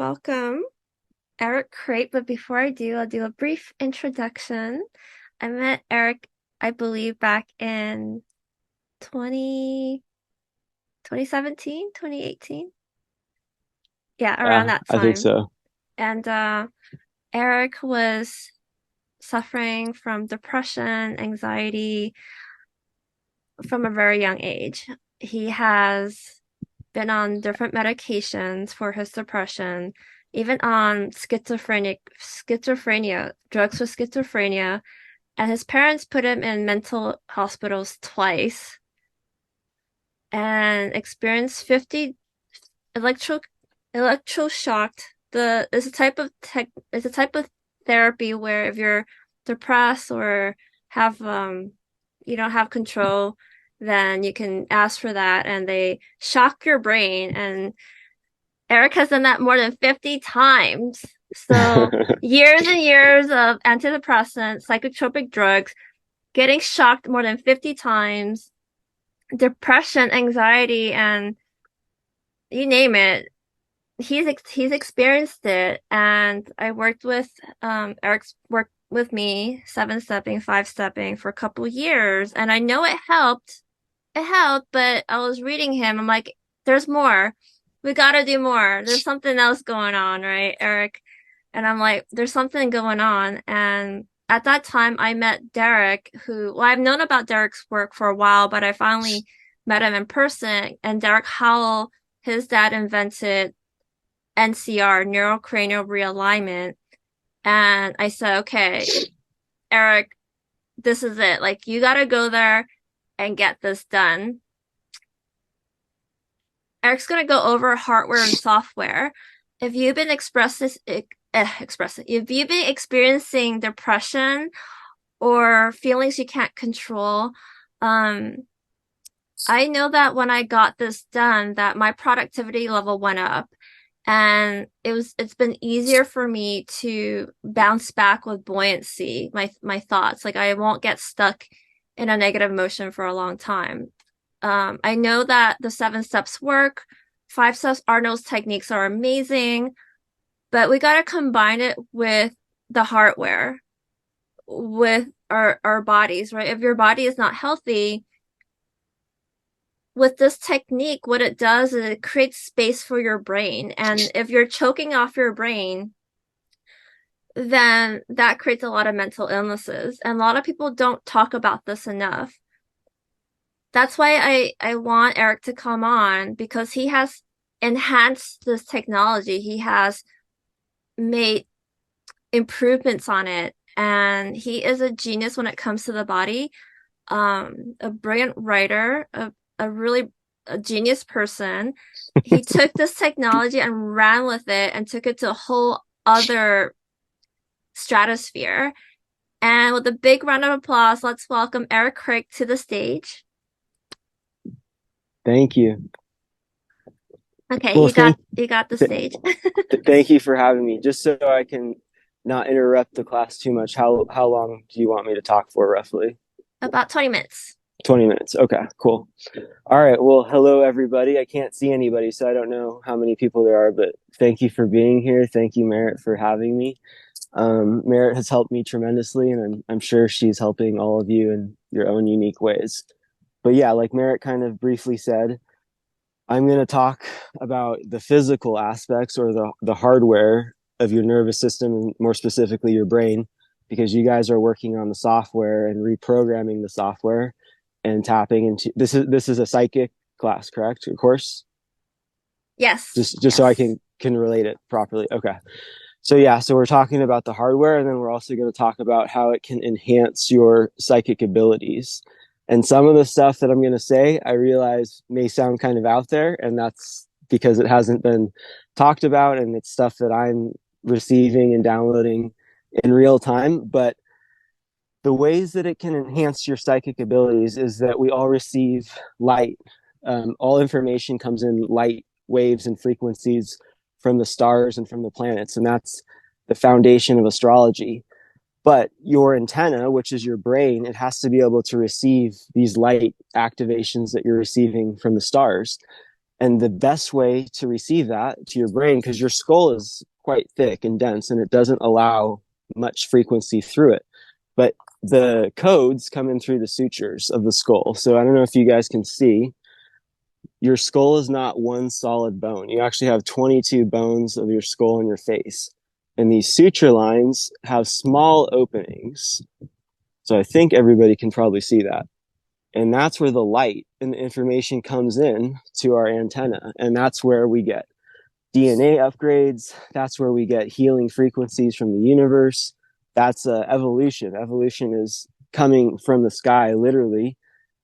Welcome, Eric Crate. But before I do, I'll do a brief introduction. I met Eric, I believe, back in 20, 2017, 2018. Yeah, around Yeah, that I think time. so. And Eric was suffering from depression, anxiety from a very young age. He has been on different medications for his depression, even on schizophrenia, drugs for schizophrenia, and his parents put him in mental hospitals twice and experienced 50 electro electroshocked. The it's a type of tech it's a type of therapy where if you're depressed or have you don't have control, then you can ask for that and they shock your brain. And Eric has done that more than 50 times. So years and years of antidepressants, psychotropic drugs, getting shocked more than 50 times, depression, anxiety, and you name it. He's experienced it, and I worked with Eric's worked with me 7-stepping, 5-stepping for a couple years, and I know it helped. It helped, but I was reading him. I'm like, there's more. We gotta do more. There's something else going on, right, Eric? And I'm like, there's something going on. And at that time, I met Derek, well, I've known about Derek's work for a while, but I finally met him in person. And Derek Howell, his dad invented NCR, neurocranial realignment. And I said, okay, Eric, this is it. Like, you got to go there and get this done. Eric's going to go over hardware and software. If you've been if you've been experiencing depression or feelings you can't control, um, I know that when I got this done, that my productivity level went up. And it's been easier for me to bounce back with buoyancy, my thoughts. Like I won't get stuck in a negative emotion for a long time. I know that the 7 steps work. 5 steps Arnold's techniques are amazing, but we got to combine it with the hardware, with our bodies, right? If your body is not healthy, with this technique, what it does is it creates space for your brain. And if you're choking off your brain, then that creates a lot of mental illnesses. And a lot of people don't talk about this enough. That's why I want Eric to come on because he has enhanced this technology. He has made improvements on it. And he is a genius when it comes to the body. A brilliant writer, a really a genius person. He took this technology and ran with it and took it to a whole other stratosphere. And with a big round of applause, let's welcome Eric Craig to the stage. Thank you. Okay, Well, you got the th stage. thank you for having me. Just so I can not interrupt the class too much, how long do you want me to talk for roughly? About 20 minutes. 20 minutes. Okay, cool. All right. Well, hello everybody. I can't see anybody, so I don't know how many people there are, but thank you for being here. Thank you, Merritt, for having me. Merritt has helped me tremendously, and I'm sure she's helping all of you in your own unique ways. But yeah, like Merritt kind of briefly said, I'm going to talk about the physical aspects or the hardware of your nervous system, and more specifically your brain, because you guys are working on the software and reprogramming the software and tapping into this is a psychic class, correct? Of course. Yes, Just so I yes. can relate it properly. Okay. So yeah, so we're talking about the hardware, and then we're also going to talk about how it can enhance your psychic abilities. And some of the stuff that I'm going to say, I realize may sound kind of out there, and that's because it hasn't been talked about, and it's stuff that I'm receiving and downloading in real time. But the ways that it can enhance your psychic abilities is that we all receive light. All information comes in light waves and frequencies from the stars and from the planets, and that's the foundation of astrology. But your antenna, which is your brain, it has to be able to receive these light activations that you're receiving from the stars. And the best way to receive that to your brain, because your skull is quite thick and dense and it doesn't allow much frequency through it, but the codes come in through the sutures of the skull. So I don't know if you guys can see, your skull is not one solid bone. You actually have 22 bones of your skull in your face. And these suture lines have small openings. So I think everybody can probably see that. And that's where the light and the information comes in to our antenna. And that's where we get DNA upgrades. That's where we get healing frequencies from the universe. That's evolution. Evolution is coming from the sky, literally.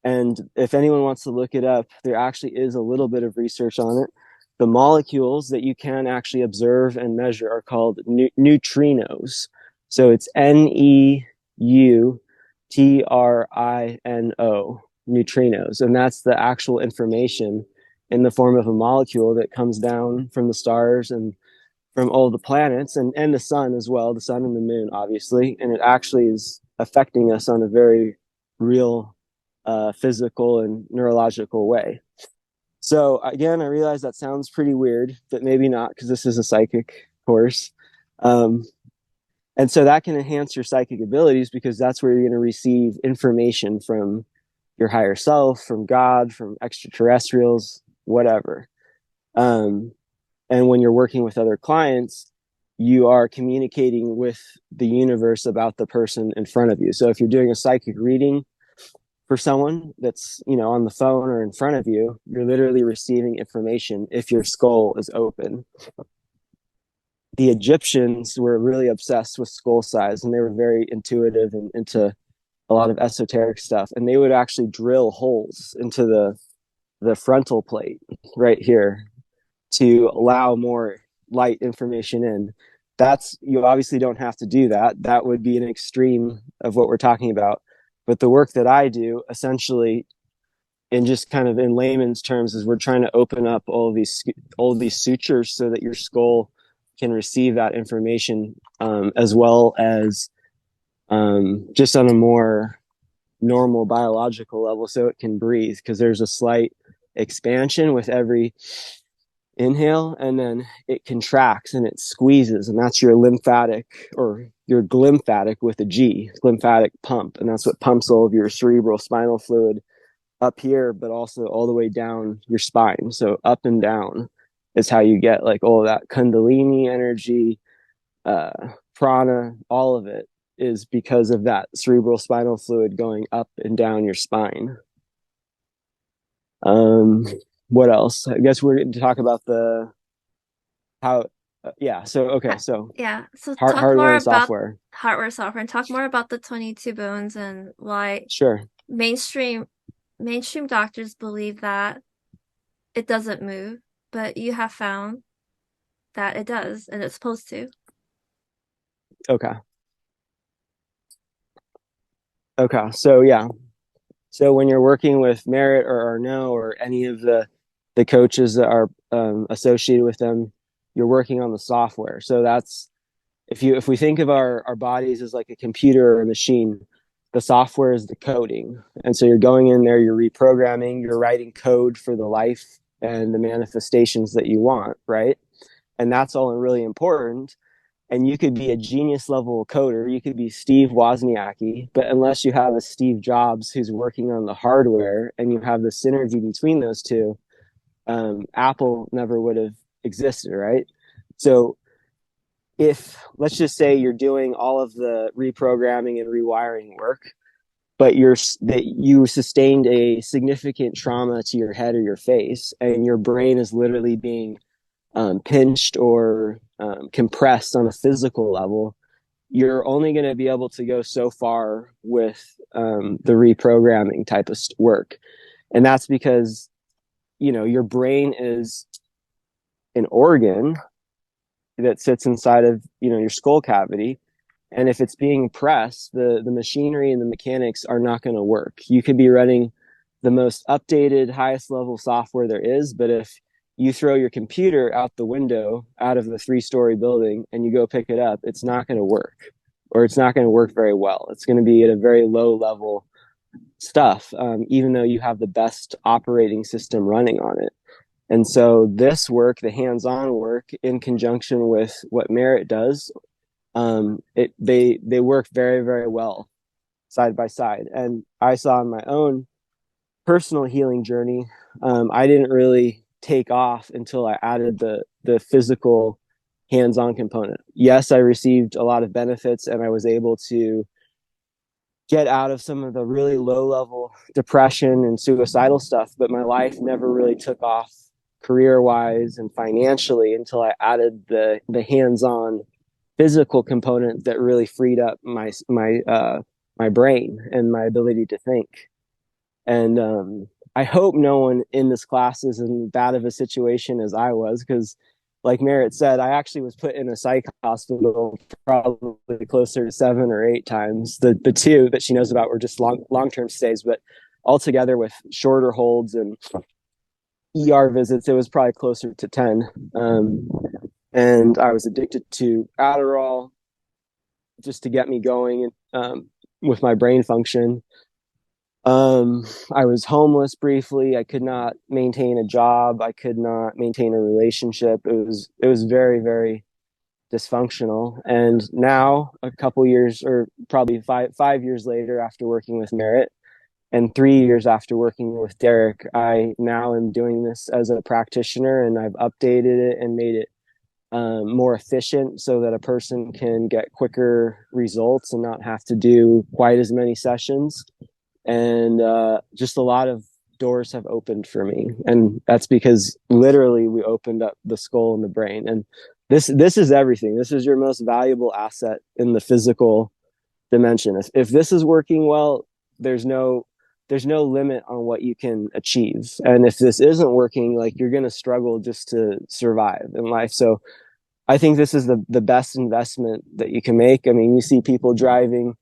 And if anyone wants to look it up, there actually is a little bit of research on it. The molecules that you can actually observe and measure are called neutrinos. So it's neutrino, neutrinos. And that's the actual information in the form of a molecule that comes down from the stars and from all the planets and the sun as well, the sun and the moon, obviously. And it actually is affecting us on a very real physical and neurological way. So again, I realize that sounds pretty weird, but maybe not because this is a psychic course. Um, and so that can enhance your psychic abilities because that's where you're going to receive information from your higher self, from God, from extraterrestrials, whatever. Um, and when you're working with other clients, you are communicating with the universe about the person in front of you. So if you're doing a psychic reading for someone that's, on the phone or in front of you, you're literally receiving information if your skull is open. The Egyptians were really obsessed with skull size and they were very intuitive and into a lot of esoteric stuff. And they would actually drill holes into the frontal plate right here to allow more light information in. That's, you obviously don't have to do that. That would be an extreme of what we're talking about. But the work that I do, essentially, in just kind of in layman's terms, is we're trying to open up all of these sutures so that your skull can receive that information, as well as just on a more normal biological level, so it can breathe. Because there's a slight expansion with every inhale, and then it contracts and it squeezes, and that's your lymphatic, or your glymphatic with a G, lymphatic pump, and that's what pumps all of your cerebral spinal fluid up here, but also all the way down your spine. So up and down is how you get like all of that kundalini energy, uh, prana, all of it is because of that cerebral spinal fluid going up and down your spine. Um, what else? I guess we're going to talk about the how. Yeah. So okay. So Yeah. So talk hardware more and about software. hardware, software, and talk more about the 22 bones and why Sure. mainstream mainstream doctors believe that it doesn't move, but you have found that it does and it's supposed to. Okay. Okay. So yeah. So when you're working with Merit or Arnaud or any of the coaches that are associated with them, you're working on the software. So that's, if we think of our bodies as like a computer or a machine, the software is the coding. And so you're going in there, you're reprogramming, you're writing code for the life and the manifestations that you want, right? And that's all really important. And you could be a genius level coder, you could be Steve Wozniacki, but unless you have a Steve Jobs who's working on the hardware and you have the synergy between those two, Apple never would have existed, right? So if, let's just say, you're doing all of the reprogramming and rewiring work, but you sustained a significant trauma to your head or your face, and your brain is literally being pinched or compressed on a physical level, you're only going to be able to go so far with the reprogramming type of work. And that's because, your brain is an organ that sits inside of, your skull cavity. And if it's being pressed, the machinery and the mechanics are not going to work. You could be running the most updated, highest level software there is, but if you throw your computer out the window out of the 3-story building and you go pick it up, it's not going to work, or it's not going to work very well. It's going to be at a very low level stuff, even though you have the best operating system running on it. And so this work, the hands-on work, in conjunction with what Merit does, they work very, very well side by side. And I saw in my own personal healing journey, I didn't really take off until I added the physical hands-on component. Yes, I received a lot of benefits, and I was able to get out of some of the really low level depression and suicidal stuff, but my life never really took off career wise and financially until I added the hands-on physical component that really freed up my brain and my ability to think. And I hope no one in this class is in bad of a situation as I was, because like Merritt said, I actually was put in a psych hospital probably closer to 7 or 8 times. The two that she knows about were just long term stays, but altogether with shorter holds and ER visits, it was probably closer to 10. And I was addicted to Adderall just to get me going with my brain function. I was homeless briefly. I could not maintain a job. I could not maintain a relationship. It was very, very dysfunctional. And now, a couple years, or probably five years later, after working with Merritt, and 3 years after working with Derek, I now am doing this as a practitioner, and I've updated it and made it more efficient so that a person can get quicker results and not have to do quite as many sessions. And just a lot of doors have opened for me, and that's because literally we opened up the skull and the brain. And this is everything. This is your most valuable asset in the physical dimension. If this is working well, there's no limit on what you can achieve. And if this isn't working, like, you're going to struggle just to survive in life. So I think this is the best investment that you can make. I mean, you see people driving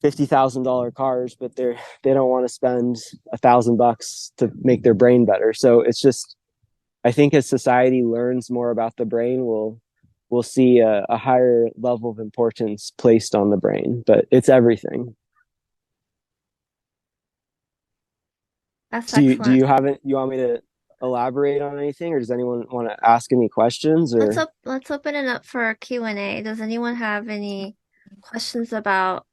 $50,000 cars, but they don't want to spend $1,000 to make their brain better. So it's just, I think as society learns more about the brain, we'll see a higher level of importance placed on the brain. But it's everything. That's Do excellent. you have it? You want me to elaborate on anything, or does anyone want to ask any questions? Or Let's open it up for Q&A. Does anyone have any questions about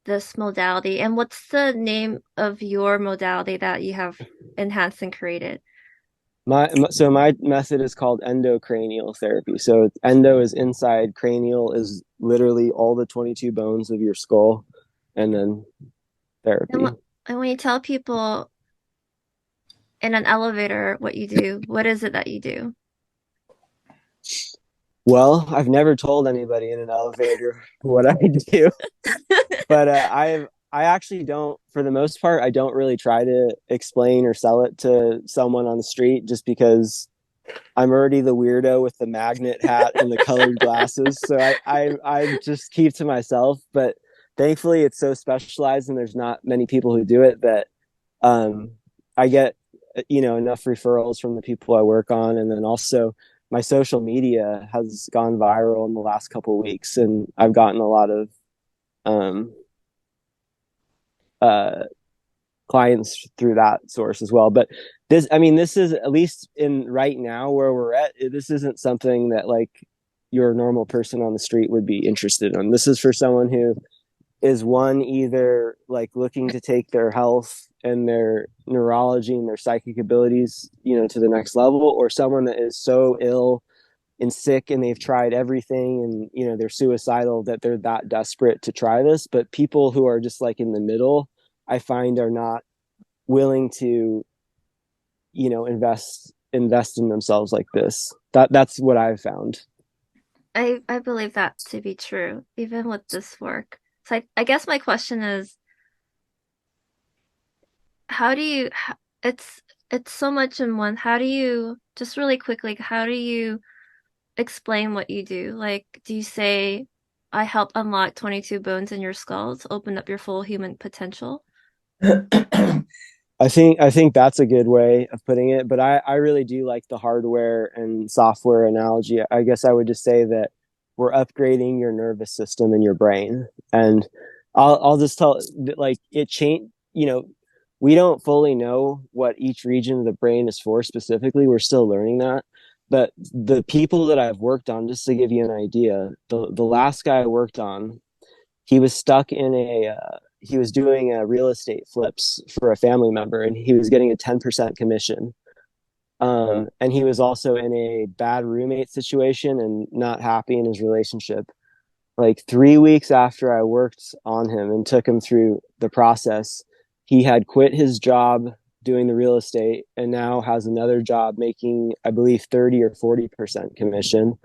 this modality? And what's the name of your modality that you have enhanced and created? my method is called EndoCranial Therapy. So endo is inside, cranial is literally all the 22 bones of your skull, and then And therapy. what and when you tell people in an elevator what you do, what is it that you do? Well, I've never told anybody in an elevator what I do, but I actually don't, for the most part, I don't really try to explain or sell it to someone on the street, just because I'm already the weirdo with the magnet hat and the colored glasses. So I just keep to myself. But thankfully, it's so specialized, and there's not many people who do it, that um, I get enough referrals from the people I work on, and then also my social media has gone viral in the last couple of weeks, and I've gotten a lot of um, uh, clients through that source as well. But this is, at least in right now where we're at, this isn't something that, like, your normal person on the street would be interested in. This is for someone who is, one, either like looking to take their health and their neurology and their psychic abilities, to the next level, or someone that is so ill and sick and they've tried everything, and they're suicidal, that they're that desperate to try this. But people who are just like in the middle, I find, are not willing to invest in themselves like this. That's what I've found. I believe that to be true, even with this work. So I guess my question is, how do you, it's it's so much in one. How do you, just really quickly, how do you explain what you do? Like, do you say, I help unlock 22 bones in your skull to open up your full human potential? I think that's a good way of putting it, but I really do like the hardware and software analogy. I guess I would just say that we're upgrading your nervous system and your brain. And I'll just tell, like, it changed, we don't fully know what each region of the brain is for specifically. We're still learning that. But the people that I've worked on, just to give you an idea, the last guy I worked on, he was stuck in he was doing real estate flips for a family member, and he was getting a 10% commission. And he was also in a bad roommate situation and not happy in his relationship. Like 3 weeks after I worked on him and took him through the process, he had quit his job doing the real estate and now has another job making, I believe, 30 or 40% commission.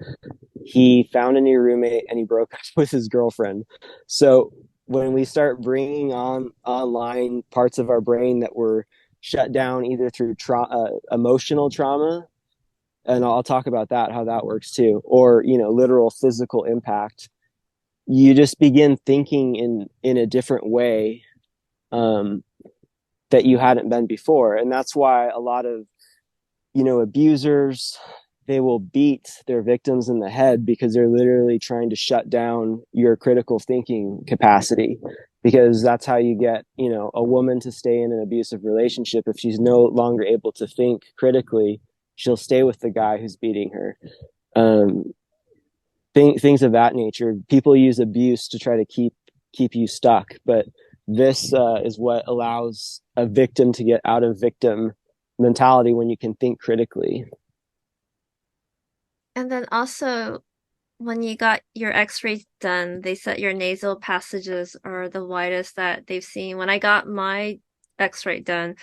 He found a new roommate and he broke up with his girlfriend. So when we start bringing on online parts of our brain that were shut down either through emotional trauma, and I'll talk about that, how that works too, or literal physical impact, you just begin thinking in a different way, um, that you hadn't been before. And that's why a lot of abusers, they will beat their victims in the head because they're literally trying to shut down your critical thinking capacity, because that's how you get a woman to stay in an abusive relationship. If she's no longer able to think critically, she'll stay with the guy who's beating her. um, Things of that nature. People use abuse to try to keep you stuck, but this is what allows a victim to get out of victim mentality when you can think critically. And then also, when you got your x-rays done, they said your nasal passages are the widest that they've seen. When I got my x-ray done,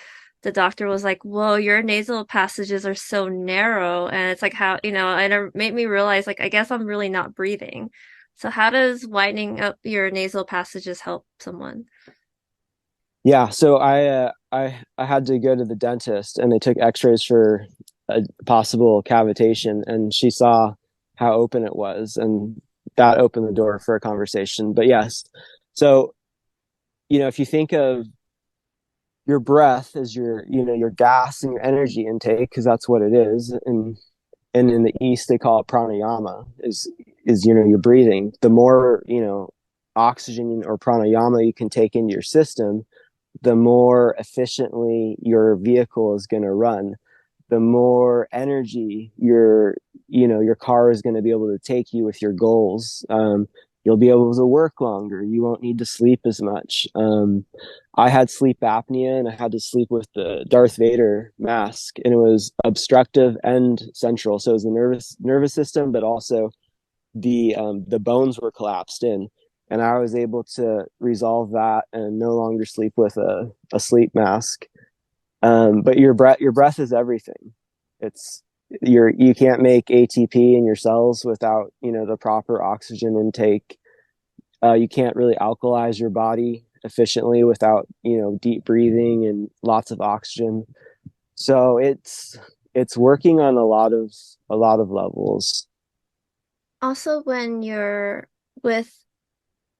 the doctor was like, "Whoa, your nasal passages are so narrow." And it's like how, and it made me realize like I guess I'm really not breathing. So how does widening up your nasal passages help someone? Yeah, so I had to go to the dentist and they took x-rays for a possible cavitation, and she saw how open it was, and that opened the door for a conversation. But yes, so if you think of your breath as your gas and your energy intake, because that's what it is, and in the East they call it pranayama, is your breathing. The more oxygen or pranayama you can take into your system, the more efficiently your vehicle is going to run, the more energy your car is going to be able to take you with your goals. You'll be able to work longer. You won't need to sleep as much. I had sleep apnea and I had to sleep with the Darth Vader mask, and it was obstructive and central. So it was the nervous system, but also the bones were collapsed in, and I was able to resolve that and no longer sleep with a sleep mask. But your breath is everything. It's you can't make ATP in your cells without the proper oxygen intake. You can't really alkalize your body efficiently without deep breathing and lots of oxygen. So it's working on a lot of levels. Also, when you're with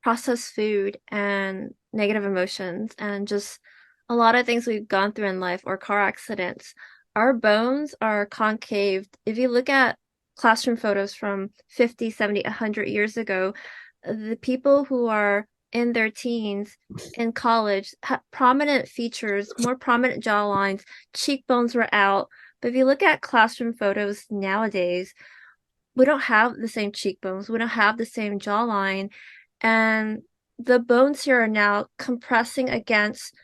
processed food and negative emotions and just a lot of things we've gone through in life or car accidents, our bones are concaved. If you look at classroom photos from 50, 70, 100 years ago, the people who are in their teens in college had prominent features, more prominent jawlines, cheekbones were out. But if you look at classroom photos nowadays, we don't have the same cheekbones, we don't have the same jawline, and the bones here are now compressing against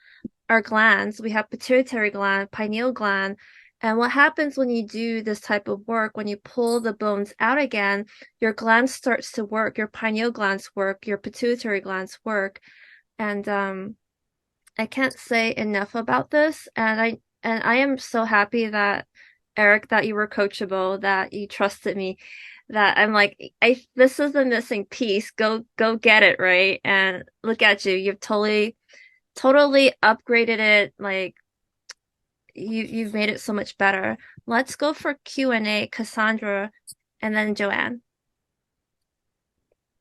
our glands. We have pituitary gland, pineal gland. And what happens when you do this type of work, when you pull the bones out again, your gland starts to work, your pineal glands work, your pituitary glands work. And I can't say enough about this. And I am so happy that Eric, that you were coachable, that you trusted me, that I'm like, I this is the missing piece. Go get it, right? And look at you. You've totally upgraded it. Like you've made it so much better. Let's go for Q&A, Cassandra, and then Joanne.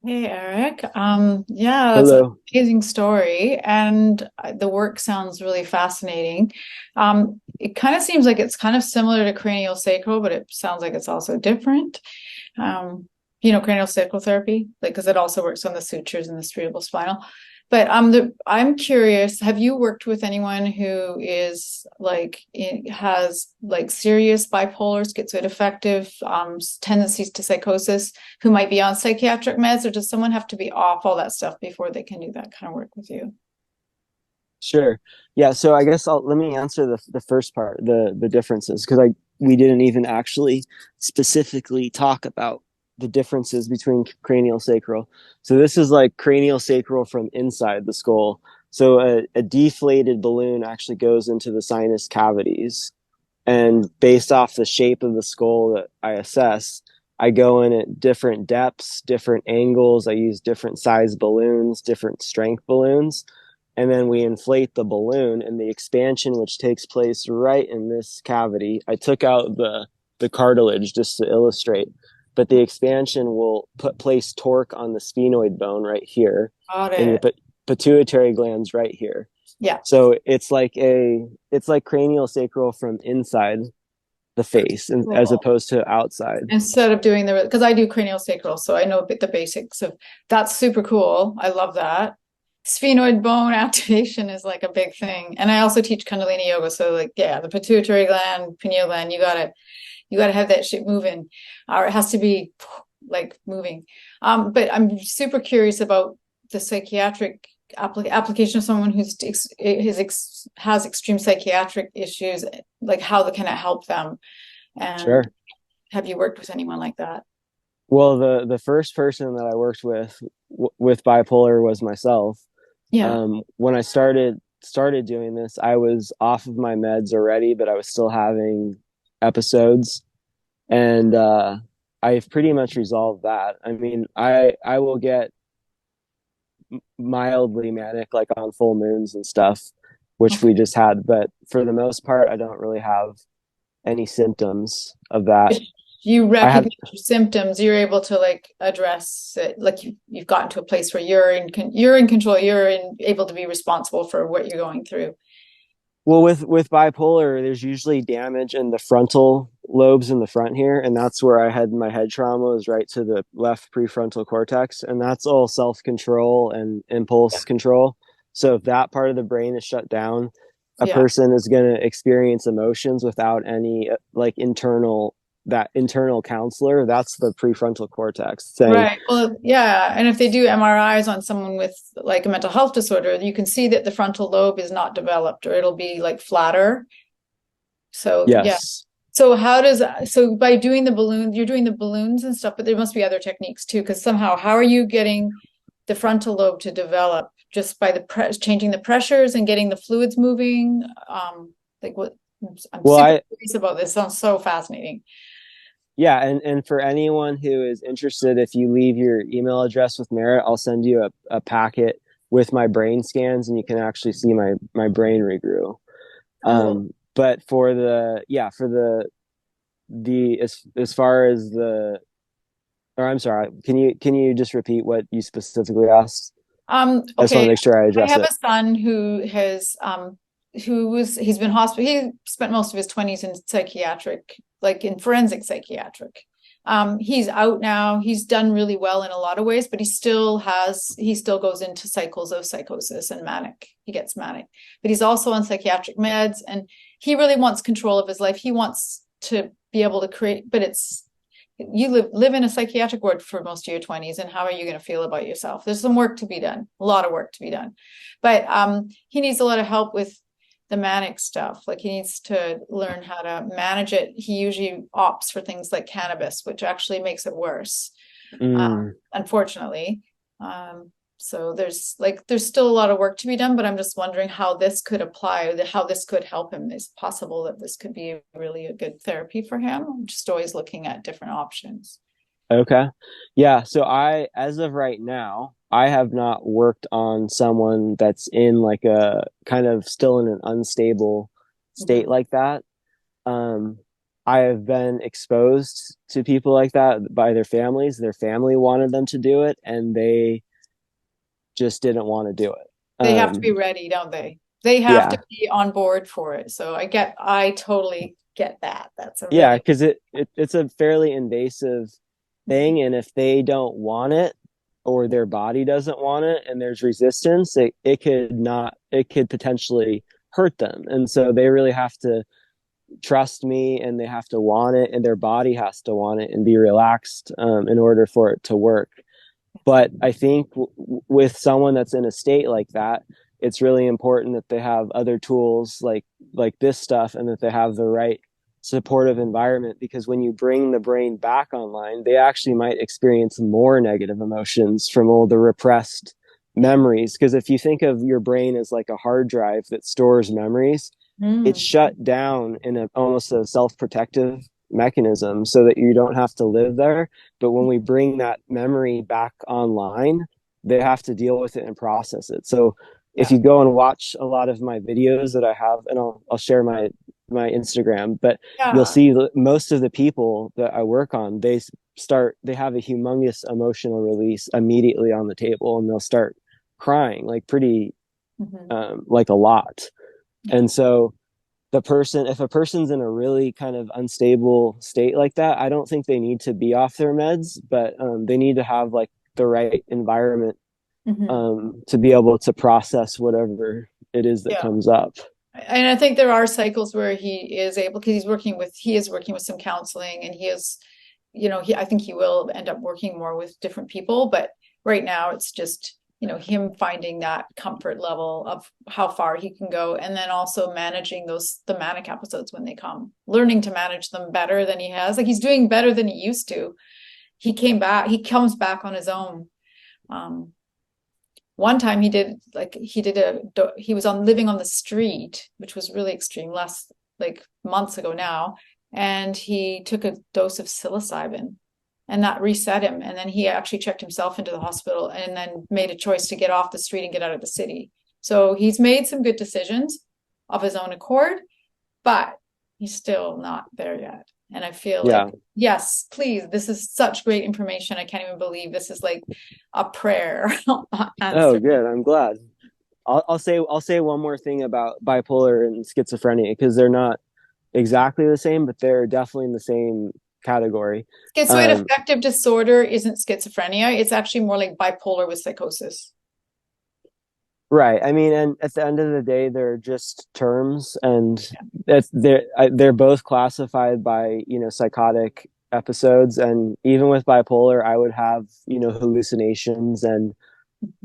Hey Eric. Yeah, it's an Hello. amazing story, and the work sounds really fascinating. It kind of seems like it's kind of similar to cranial sacral, but it sounds like it's also different. Cranial sacral therapy, like because it also works on the sutures and the cerebral spinal. But I'm curious, have you worked with anyone who is like has like serious bipolar, schizoaffective tendencies to psychosis, who might be on psychiatric meds, or does someone have to be off all that stuff before they can do that kind of work with you? Sure. Yeah. So I guess let me answer the first part, the differences, because we didn't even actually specifically talk about the differences between cranial sacral. So this is like cranial sacral from inside the skull. So a deflated balloon actually goes into the sinus cavities, and based off the shape of the skull that I assess, I go in at different depths, different angles. I use different size balloons, different strength balloons, and then we inflate the balloon, and the expansion which takes place right in this cavity. I took out the cartilage just to illustrate, but the expansion will place torque on the sphenoid bone right here, Got and your it. pituitary glands right here. Yeah. So it's like cranial sacral from inside the face, and as Cool. opposed to outside. Instead of doing because I do cranial sacral, so I know a bit the basics of that's super cool. I love that. Sphenoid bone activation is like a big thing. And I also teach Kundalini yoga. So like, yeah, the pituitary gland, pineal gland, you gotta have that shit moving, or it has to be like moving. But I'm super curious about the psychiatric application of someone has extreme psychiatric issues. Like, how can it help them? And Sure. have you worked with anyone like that? Well, the first person that I worked with bipolar was myself. Yeah. When I started doing this, I was off of my meds already, but I was still having episodes, and I've pretty much resolved that. I mean, I will get mildly manic like on full moons and stuff, which Okay. we just had, but for the most part, I don't really have any symptoms of that. If you I have recognize your symptoms, you're able to like address it. Like you've gotten to a place where you're in control. Able to be responsible for what you're going through. Well, with bipolar, there's usually damage in the frontal lobes in the front here, and that's where I had my head trauma, is right to the left prefrontal cortex, and that's all self-control and Yeah. impulse control. So if that part of the brain is shut down, a Yeah. person is going to experience emotions without any like internal counselor. That's the prefrontal cortex saying, Right. Well, yeah. And if they do MRIs on someone with like a mental health disorder, you can see that the frontal lobe is not developed, or it'll be like flatter. So yeah. yes. So by doing the balloon, you're doing the balloons and stuff, but there must be other techniques too, because somehow, how are you getting the frontal lobe to develop just by changing the pressures and getting the fluids moving? Like what? I'm Well, super I curious about this. Sounds so fascinating. Yeah, and for anyone who is interested, if you leave your email address with Merit, I'll send you a packet with my brain scans, and you can actually see my brain regrew. Cool. But for the as far as the or I'm sorry, can you just repeat what you specifically asked? I just want to Okay. make sure I I address have it. a son he's been hospital. He spent most of his 20s in psychiatric, like in forensic psychiatric. He's out now. He's done really well in a lot of ways, but he still goes into cycles of psychosis and manic. He gets manic, but he's also on psychiatric meds, and he really wants control of his life. He wants to be able to create, but you live in a psychiatric ward for most of your 20s, and how are you going to feel about yourself? There's some work to be done, a lot of work to be done, but he needs a lot of help with the manic stuff. Like, he needs to learn how to manage it. He usually opts for things like cannabis, which actually makes it worse, Mm, unfortunately. So there's still a lot of work to be done, but I'm just wondering how this could apply, how this could help him. It's possible that this could be really a good therapy for him. I'm just always looking at different options. okay. Yeah, so as of right now, I have not worked on someone that's in like a kind of still in an unstable state Mhm. like that. Um, I have been exposed to people like that by their families. Their family wanted them to do it, and they just didn't want to do it. They have to be ready, don't they? They have to Yeah, be on board for it. So I totally get that. That's a yeah, really, because it's a fairly invasive thing, and if they don't want it, or their body doesn't want it and there's resistance, it could potentially hurt them. And so they really have to trust me, and they have to want it, and their body has to want it and be relaxed in order for it to work. But I think with someone that's in a state like that, it's really important that they have other tools like this stuff, and that they have the right supportive environment, because when you bring the brain back online, they actually might experience more negative emotions from all the repressed memories. Because if you think of your brain as like a hard drive that stores memories, it's Mm. shut down in almost a self-protective mechanism so that you don't have to live there. But when we bring that memory back online, they have to deal with it and process it. So if Yeah. you go and watch a lot of my videos that I have, and I'll share my Instagram, but you'll Yeah. see most of the people that I work on, they have a humongous emotional release immediately on the table, and they'll start crying like pretty Mhm. like a lot. Yeah. And so if a person's in a really kind of unstable state like that, I don't think they need to be off their meds, but they need to have like the right environment Mhm. to be able to process whatever it is that Yeah. comes up. And I think there are cycles where he is able, because he is working with some counseling, and he is, I think he will end up working more with different people, but right now it's just, him finding that comfort level of how far he can go, and then also managing the manic episodes when they come, learning to manage them better than he has. Like, he's doing better than he used to. He comes back on his own. Um, One time he was on living on the street, which was really extreme, last like months ago now, and he took a dose of psilocybin, and that reset him, and then he actually checked himself into the hospital, and then made a choice to get off the street and get out of the city. So he's made some good decisions of his own accord, but he's still not there yet. And I feel like, Yeah. yes, please, this is such great information. I can't even believe this is like a prayer Oh, answer. good. I'm glad. I'll say one more thing about bipolar and schizophrenia, because they're not exactly the same, but they're definitely in the same category. Schizoid Um, affective disorder isn't schizophrenia. It's actually more like bipolar with psychosis. Right. I mean, and at the end of the day, they're just terms, and they're both classified by, psychotic episodes. And even with bipolar, I would have, hallucinations and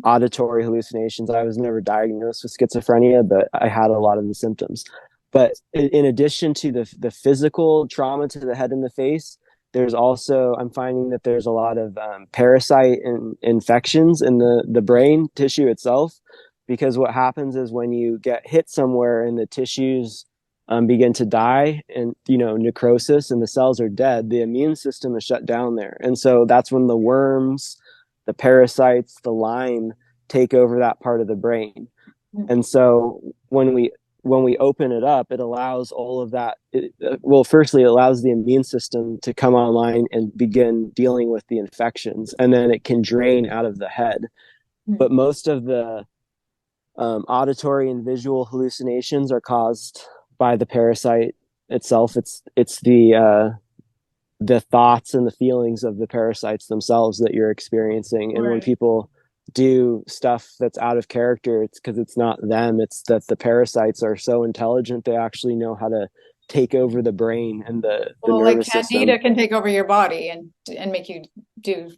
auditory hallucinations. I was never diagnosed with schizophrenia, but I had a lot of the symptoms. But in addition to the physical trauma to the head and the face, there's also, I'm finding that there's a lot of parasite infections in the brain tissue itself, because what happens is when you get hit somewhere and the tissues begin to die, and necrosis, and the cells are dead, the immune system is shut down there. And so that's when the worms, the parasites, the Lyme take over that part of the brain. And so when we open it up, it allows all of that. Well, firstly, it allows the immune system to come online and begin dealing with the infections, and then it can drain out of the head. But most of the auditory and visual hallucinations are caused by the parasite itself. It's the thoughts and the feelings of the parasites themselves that you're experiencing. And when Right. people do stuff that's out of character, it's because it's not them. It's that the parasites are so intelligent, they actually know how to take over the brain and the Well, like nervous system. candida can take over your body and make you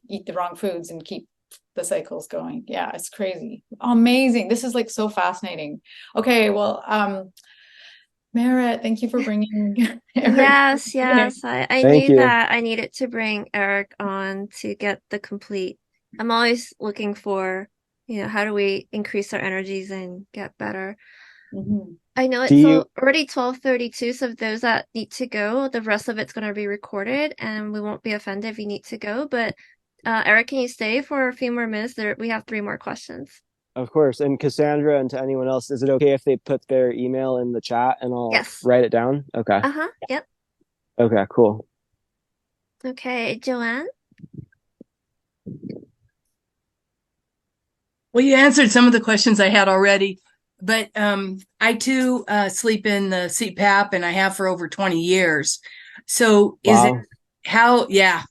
eat the wrong foods and keep the cycles going. Yeah, it's crazy. Amazing. This is like so fascinating. Okay, well, Merritt, thank you for bringing Eric. Yes, yes. I Thank knew you. that I needed to bring Eric on to get the complete. I'm always looking for, how do we increase our energies and get better? Mhm. I know Do it's you, already 12:32, so those that need to go, the rest of it's going to be recorded and we won't be offended if you need to go. But Eric, can you stay for a few more minutes? We have three more questions. of course, and Cassandra, and to anyone else, is it okay if they put their email in the chat and I'll Yes. write it down? Okay. Uh-huh. Yep. Okay, cool. Okay, Joanne. Well, you answered some of the questions I had already, but I too sleep in the CPAP, and I have for over 20 years. So is it Wow. how, yeah,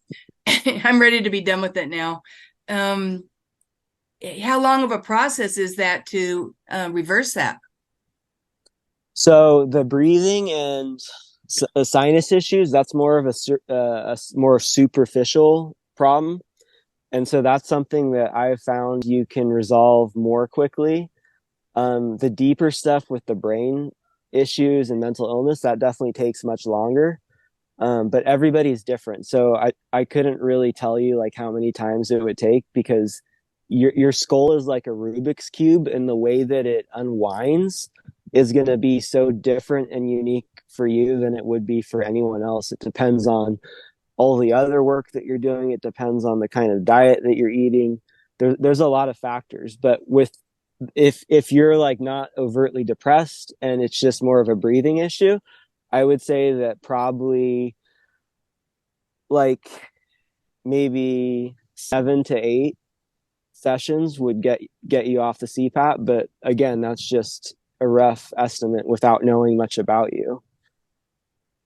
I'm ready to be done with it now. how long of a process is that to reverse that? So the breathing and sinus issues, that's more of a more superficial problem. And so that's something that I've found you can resolve more quickly. The deeper stuff with the brain issues and mental illness, that definitely takes much longer. But everybody's different. So I couldn't really tell you like how many times it would take, because your skull is like a Rubik's cube, and the way that it unwinds is going to be so different and unique for you than it would be for anyone else. It depends on all the other work that you're doing. It depends on the kind of diet that you're eating. There's a lot of factors. But with if you're like not overtly depressed and it's just more of a breathing issue, I would say that probably like maybe 7 to 8 sessions would get you off the CPAP. But again, that's just a rough estimate without knowing much about you.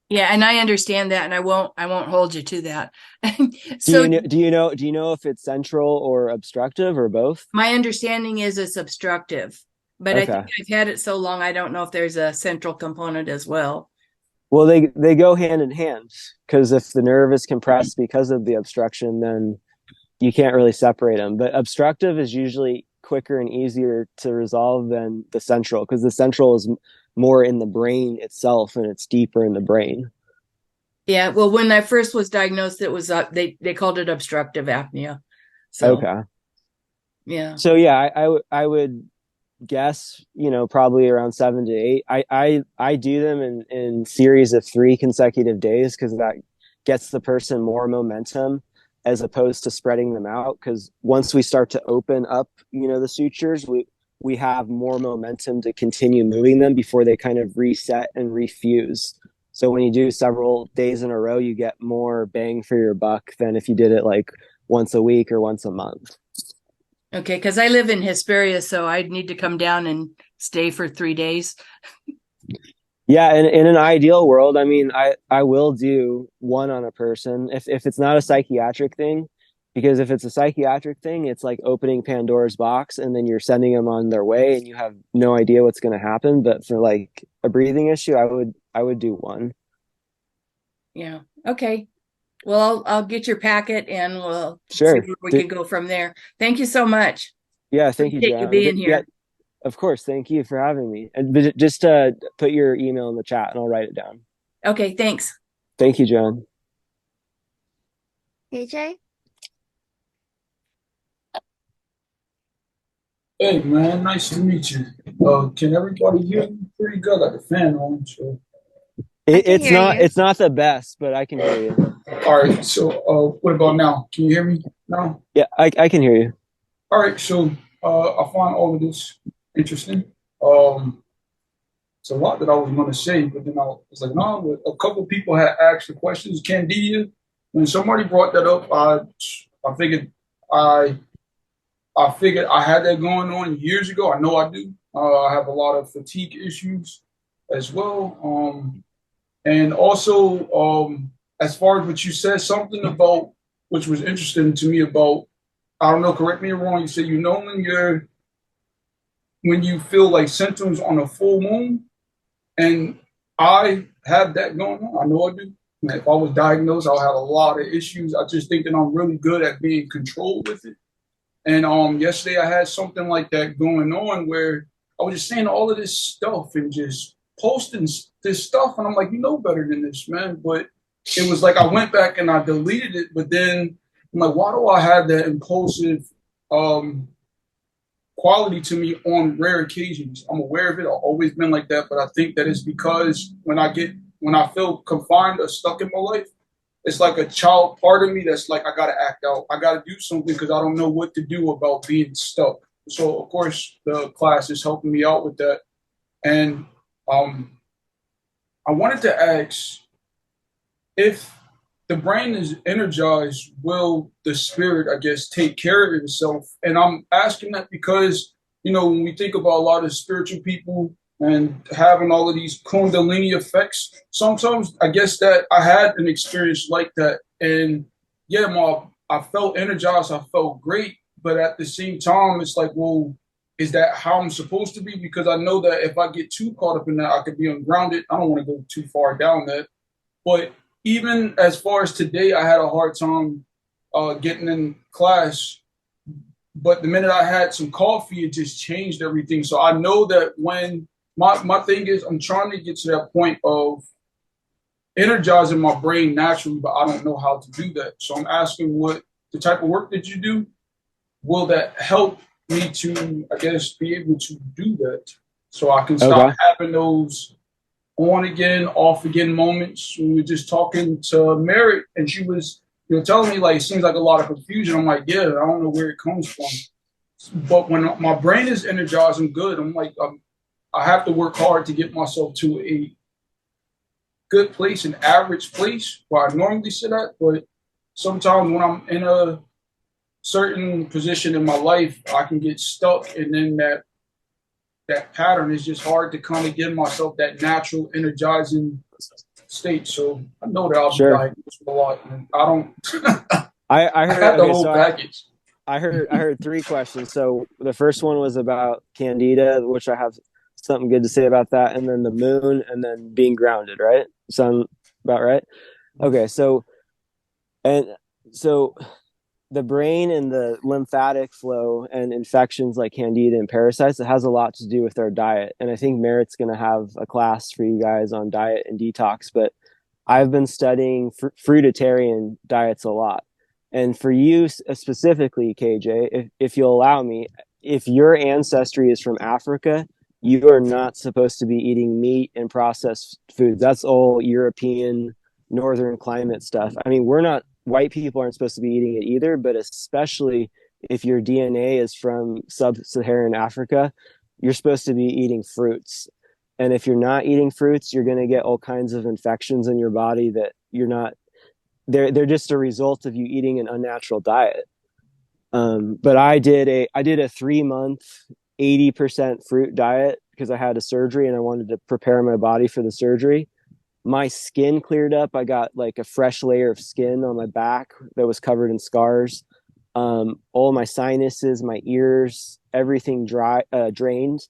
Yeah, and I understand that, and I won't hold you to that. Do So you know if it's central or obstructive or both? my understanding is it's obstructive, but I think Okay. I've had it so long, I don't know if there's a central component as well. Well, they go hand in hand, because if the nerve is compressed because of the obstruction, then you can't really separate them. But obstructive is usually quicker and easier to resolve than the central, because the central is more in the brain itself and it's deeper in the brain. Yeah, well, when I first was diagnosed, it was they called it obstructive apnea. So Okay. yeah. So yeah, I would guess, probably around 7 to 8. I do them in series of 3 consecutive days, because that gets the person more momentum as opposed to spreading them out. Because once we start to open up, the sutures, we have more momentum to continue moving them before they kind of reset and refuse. So when you do several days in a row, you get more bang for your buck than if you did it like once a week or once a month. Okay, because I live in Hesperia, so I'd need to come down and stay for 3 days. Yeah, in an ideal world, I mean, I will do one on a person if it's not a psychiatric thing, because if it's a psychiatric thing, it's like opening Pandora's box, and then you're sending them on their way, and you have no idea what's going to happen. But for like a breathing issue, I would do one. Yeah. Okay. Well, I'll get your packet and we'll see Sure. where we can go from there. Thank you so much. Yeah, thank you, Appreciate you John. being Yeah, here. of course. Thank you for having me. And just put your email in the chat, and I'll write it down. Okay, thanks. Thank you, John. AJ? Hey man, nice to meet you. Can everybody hear me pretty good? Like the fan on, so. I can It's hear not you. it's not the best, but I can hear you. All right, so what about now? Can you hear me now? Yeah, I can hear you. All right, so I find all of this interesting. It's a lot that I was going to say, but then I was like, no. But a couple of people had asked the questions. Candida, when somebody brought that up, I figured I figured I had that going on years ago. I know I do. I have a lot of fatigue issues as well. And also, as far as what you said, something about which was interesting to me about, I don't know, correct me if I'm wrong. You said when you feel like symptoms on a full moon, and I have that going on. I know I do. And if I was diagnosed, I'll have a lot of issues. I just think that I'm really good at being controlled with it. And yesterday I had something like that going on where I was just saying all of this stuff and just posting this stuff, and I'm like, you know better than this, man. But it was like I went back and I deleted it, but then I'm like, why do I have that impulsive quality to me on rare occasions? I'm aware of it. I've always been like that, but I think that it's because when I feel confined or stuck in my life, it's like a child part of me that's like, I gotta act out. I gotta do something because I don't know what to do about being stuck. So of course the class is helping me out with that. And I wanted to ask, if the brain is energized, will the spirit, I guess, take care of itself? And I'm asking that because, when we think about a lot of spiritual people and having all of these Kundalini effects, sometimes I guess that I had an experience like that. And yeah, I felt energized, I felt great. but at the same time, it's like, well, is that how I'm supposed to be? Because I know that if I get too caught up in that, I could be ungrounded. I don't want to go too far down that. But even as far as today, I had a hard time getting in class. But the minute I had some coffee, it just changed everything. So I know that when my thing is, I'm trying to get to that point of energizing my brain naturally, but I don't know how to do that. So I'm asking what the type of work that you do, will that help me to, I guess, be able to do that so I can stop Okay. having those on again, off again moments. We were just talking to Merritt, and she was, telling me like it seems like a lot of confusion. I'm like, yeah, I don't know where it comes from. But when my brain is energized and good, I'm like, I have to work hard to get myself to a good place, an average place where I normally sit at. But sometimes when I'm in a certain position in my life, I can get stuck, and then that pattern is just hard to kind of give myself that natural energizing state. So I know that I'll be Sure. diagnosed with a lot, and I don't. I I heard, got the okay, whole so package. I heard three questions. So the first one was about Candida, which I have something good to say about that, and then the moon, and then being grounded, right? Sound about right? Okay, and so the brain and the lymphatic flow and infections like Candida and parasites, it has a lot to do with our diet. And I think Merritt's going to have a class for you guys on diet and detox, but I've been studying fruitarian diets a lot. And for you specifically, KJ, if you'll allow me, if your ancestry is from Africa, you are not supposed to be eating meat and processed foods. That's all European, northern climate stuff. I mean, we're not, white people aren't supposed to be eating it either, but especially if your DNA is from sub-Saharan Africa, you're supposed to be eating fruits. And if you're not eating fruits, you're going to get all kinds of infections in your body that you're not, they're just a result of you eating an unnatural diet. But I did a 3 month, 80% fruit diet because I had a surgery and I wanted to prepare my body for the surgery. My skin cleared up. I got like a fresh layer of skin on my back that was covered in scars. All my sinuses, my ears, everything drained.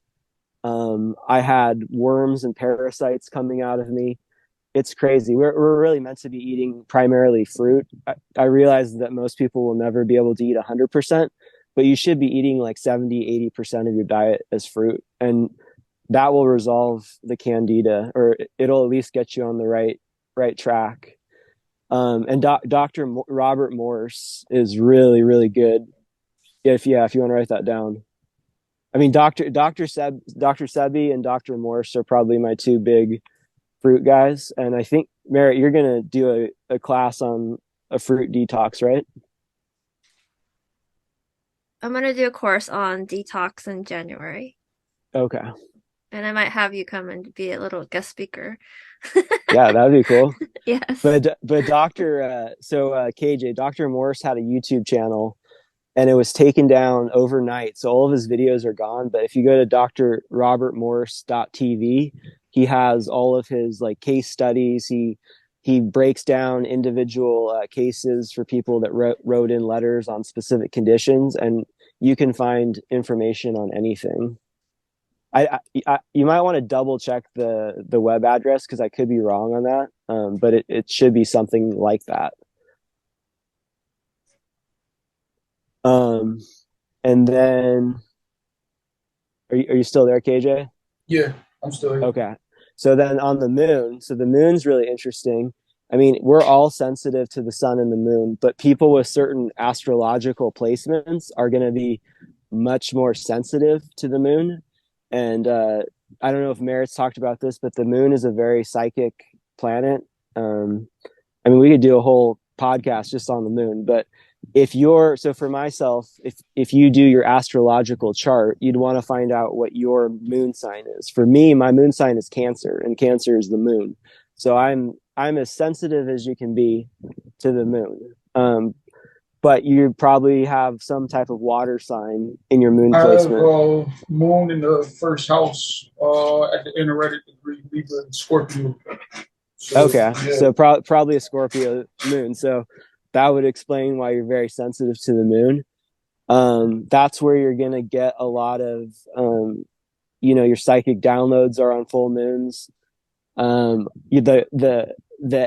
I had worms and parasites coming out of me. It's crazy. We're really meant to be eating primarily fruit. I realize that most people will never be able to eat 100%, but you should be eating like 70-80% of your diet as fruit. And that will resolve the Candida, or it'll at least get you on the right track. And Dr. Robert Morse is really, really good. If you want to write that down. I mean, Dr. Sebi and Dr. Morse are probably my two big fruit guys. And I think, Merritt, you're going to do a class on a fruit detox, right? I'm gonna do a course on detox in January. Okay. And I might have you come and be a little guest speaker. Yeah, that'd be cool. Yes. But KJ, Dr. Morse had a YouTube channel and it was taken down overnight. So all of his videos are gone. But if you go to drrobertmorse.tv, he has all of his like case studies. He breaks down individual cases for people that wrote in letters on specific conditions, and you can find information on anything. You might want to double check the web address because I could be wrong on that, but it should be something like that. And then, are you still there, KJ? Yeah, I'm still here. Okay. So then on the moon, so the moon's really interesting. I mean, we're all sensitive to the sun and the moon, but people with certain astrological placements are going to be much more sensitive to the moon. And I don't know if Merritt's talked about this, but the moon is a very psychic planet. I mean, we could do a whole podcast just on the moon, but so for myself, if you do your astrological chart, you'd want to find out what your moon sign is. For me, my moon sign is Cancer, and Cancer is the moon. So I'm as sensitive as you can be to the moon. But you probably have some type of water sign in your moon I have placement. moon in the first house at the energetic degree, Libra and Scorpio. So, Okay, yeah. so probably a Scorpio moon. So that would explain why you're very sensitive to the moon. That's where you're going to get a lot of, your psychic downloads are on full moons. The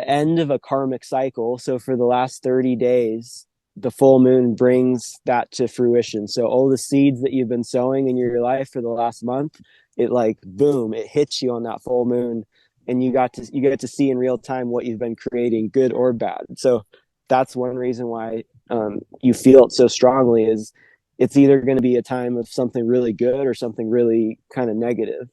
end of a karmic cycle. So for the last 30 days, the full moon brings that to fruition. So all the seeds that you've been sowing in your life for the last month, it like boom, it hits you on that full moon, and you get to see in real time what you've been creating, good or bad. So that's one reason why you feel it so strongly, is it's either going to be a time of something really good or something really kind of negative.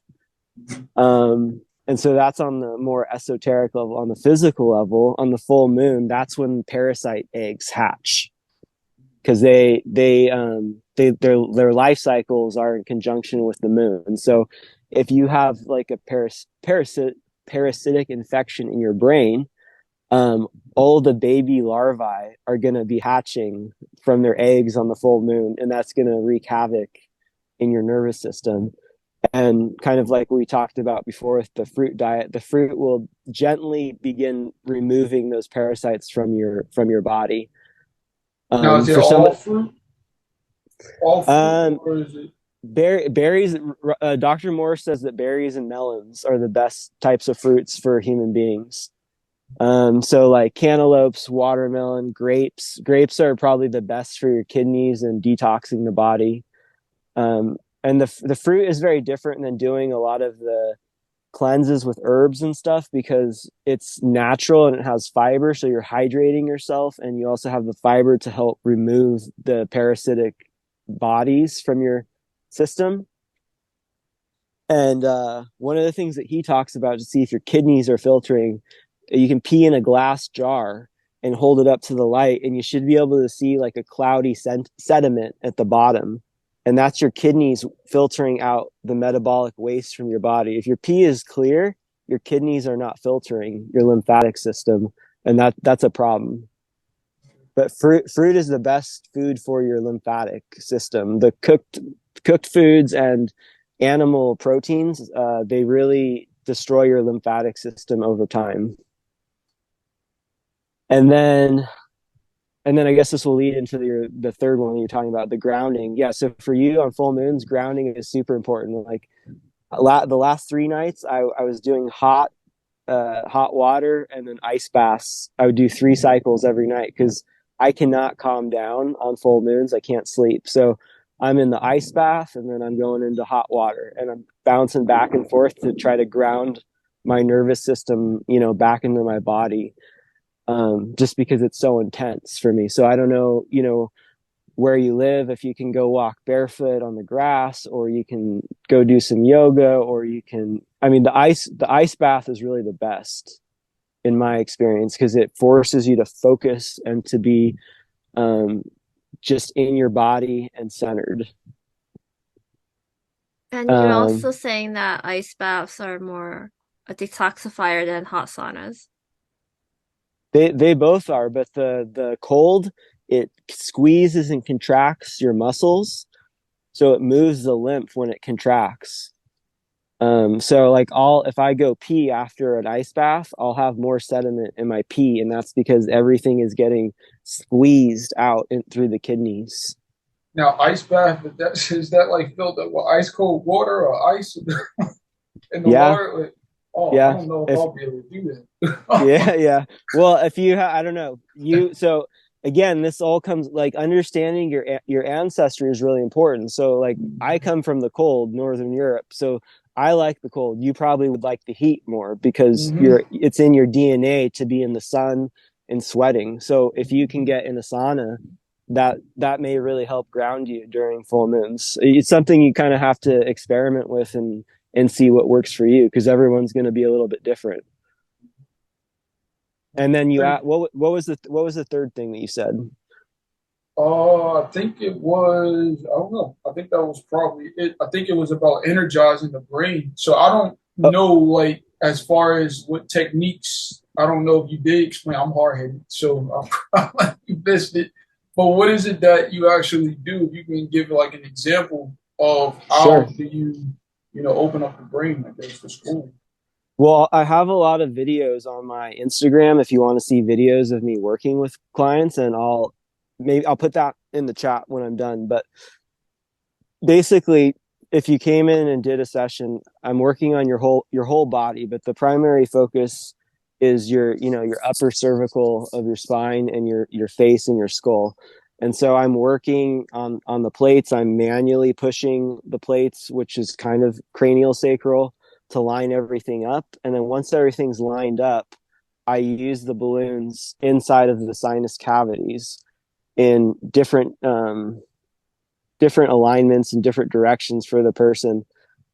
And so that's on the more esoteric level. On the physical level, on the full moon, that's when parasite eggs hatch, because their life cycles are in conjunction with the moon. And so if you have like a parasitic infection in your brain, all the baby larvae are going to be hatching from their eggs on the full moon, and that's going to wreak havoc in your nervous system. And kind of like we talked about before with the fruit diet, the fruit will gently begin removing those parasites from your body. Now, is it For some, all fruit? All fruit, um, or is it? berries. Dr. Moore says that berries and melons are the best types of fruits for human beings. So like cantaloupes, watermelon, grapes. Grapes are probably the best for your kidneys and detoxing the body. And the fruit is very different than doing a lot of the cleanses with herbs and stuff, because it's natural and it has fiber, so you're hydrating yourself, and you also have the fiber to help remove the parasitic bodies from your system. And one of the things that he talks about to see if your kidneys are filtering, you can pee in a glass jar and hold it up to the light, and you should be able to see like a cloudy sediment at the bottom. And that's your kidneys filtering out the metabolic waste from your body. If your pee is clear, your kidneys are not filtering your lymphatic system, and that's a problem. But fruit is the best food for your lymphatic system. The cooked foods and animal proteins, they really destroy your lymphatic system over time. And then I guess this will lead into the third one you're talking about, the grounding. Yeah, so for you on full moons, grounding is super important. Like the last 3 nights, I was doing hot water and then ice baths. I would do 3 cycles every night because I cannot calm down on full moons. I can't sleep. So I'm in the ice bath, and then I'm going into hot water, and I'm bouncing back and forth to try to ground my nervous system, back into my body. Just because it's so intense for me. So I don't know, where you live, if you can go walk barefoot on the grass, or you can go do some yoga, or the ice bath is really the best in my experience, because it forces you to focus and to be just in your body and centered. And you're also saying that ice baths are more a detoxifier than hot saunas. They both are, but the cold, it squeezes and contracts your muscles, so it moves the lymph when it contracts. So like if I go pee after an ice bath, I'll have more sediment in my pee, and that's because everything is getting squeezed out through the kidneys. Now, ice bath, is that like filled up with ice cold water or ice in the Yeah. water? Like, oh, I Yeah. don't know if I'll be able to do that. Yeah. Well, if you I don't know, so again, this all comes like understanding your ancestry is really important. So like I come from the cold, Northern Europe, so I like the cold. You probably would like the heat more because it's in your DNA to be in the sun and sweating. So if you can get in a sauna, that may really help ground you during full moons. It's something you kind of have to experiment with and see what works for you, because everyone's going to be a little bit different. And then what was the third thing that you said? I think it was, I don't know. I think that was probably it. I think it was about energizing the brain. So I don't Oh, know, like, as far as what techniques, I don't know if you did explain. I'm hard headed, so you missed it. But what is it that you actually do? If you can give like an example of how sure. do you open up the brain, I guess, for school. Well, I have a lot of videos on my Instagram if you want to see videos of me working with clients, and maybe I'll put that in the chat when I'm done. But basically, if you came in and did a session, I'm working on your whole body, but the primary focus is your upper cervical of your spine and your face and your skull. And so I'm working on the plates. I'm manually pushing the plates, which is kind of cranial sacral, to line everything up. And then once everything's lined up, I use the balloons inside of the sinus cavities in different alignments and different directions for the person.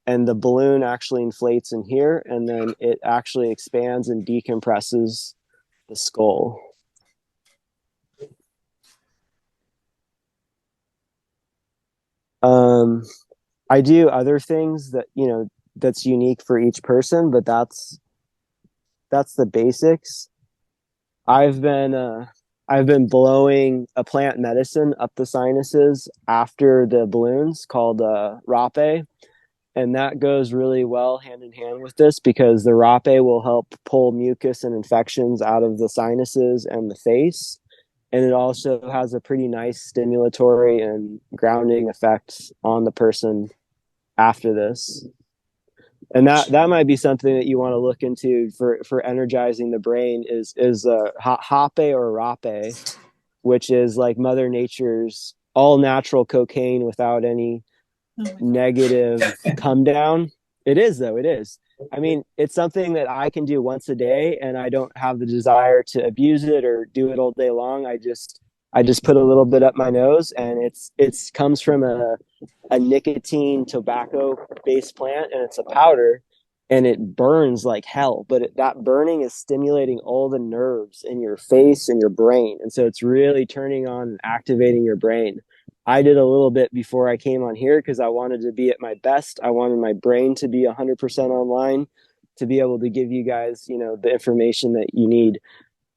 And the balloon actually inflates in here, and then it actually expands and decompresses the skull. I do other things that, that's unique for each person, but that's the basics. I've been blowing a plant medicine up the sinuses after the balloons called rape, and that goes really well hand in hand with this because the rape will help pull mucus and infections out of the sinuses and the face, and it also has a pretty nice stimulatory and grounding effect on the person after this. And that might be something that you want to look into for energizing the brain is hape or rape, which is like Mother Nature's all natural cocaine without any negative come down. It is, though. It is. I mean, it's something that I can do once a day, and I don't have the desire to abuse it or do it all day long. I just put a little bit up my nose, and it's comes from a nicotine tobacco based plant, and it's a powder, and it burns like hell. But that burning is stimulating all the nerves in your face and your brain, and so it's really turning on and activating your brain. I did a little bit before I came on here because I wanted to be at my best. I wanted my brain to be 100% online to be able to give you guys, the information that you need.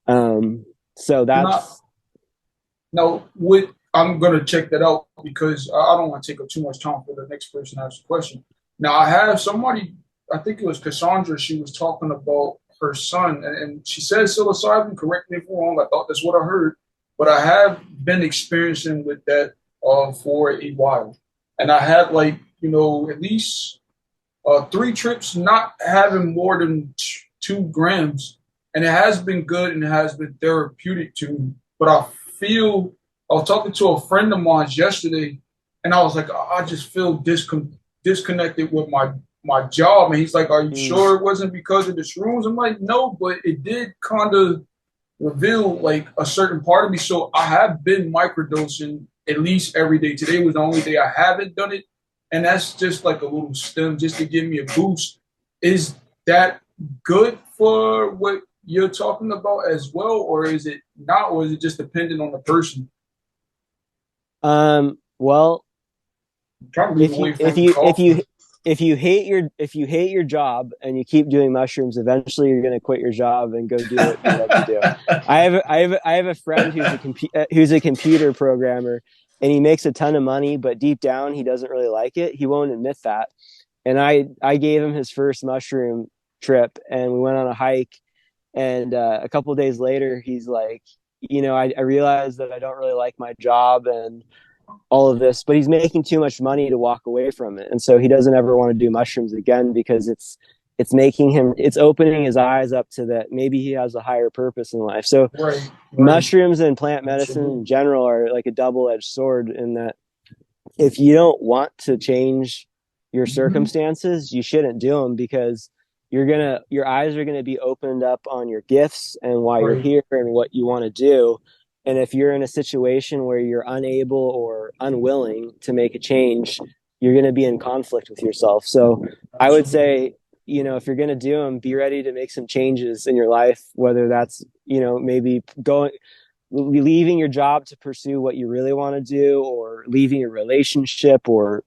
So that's now, I'm gonna check that out because I don't want to take up too much time for the next person to ask a question. Now, I have somebody. I think it was Cassandra. She was talking about her son, and she said psilocybin. Correct me if I'm wrong. I thought that's what I heard, but I have been experiencing with that for a while, and I had at least 3 trips, not having more than 2 grams, and it has been good and it has been therapeutic to me. But I was talking to a friend of mine yesterday, and I was like, I just feel disconnected with my job. And he's like, are you sure it wasn't because of the shrooms? I'm like, no, but it did kind of reveal like a certain part of me. So I have been microdosing at least every day. Today was the only day I haven't done it. And that's just like a little stem just to give me a boost. Is that good for what you're talking about as well, or is it not, or is it just dependent on the person? Well, Probably if you hate your job and you keep doing mushrooms, eventually you're going to quit your job and go do what you love to do. I have a friend who's a computer programmer, and he makes a ton of money, but deep down he doesn't really like it. He won't admit that. And I gave him his first mushroom trip, and we went on a hike. And a couple of days later, he's like, I realized that I don't really like my job and all of this, but he's making too much money to walk away from it. And so he doesn't ever want to do mushrooms again because it's opening his eyes up to that maybe he has a higher purpose in life. So right. Mushrooms and plant medicine in general are like a double-edged sword in that if you don't want to change your circumstances, you shouldn't do them because your eyes are gonna be opened up on your gifts and why you're here and what you want to do. And if you're in a situation where you're unable or unwilling to make a change, you're going to be in conflict with yourself. So I would say, if you're going to do them, be ready to make some changes in your life, whether that's, maybe leaving your job to pursue what you really want to do, or leaving a relationship, or,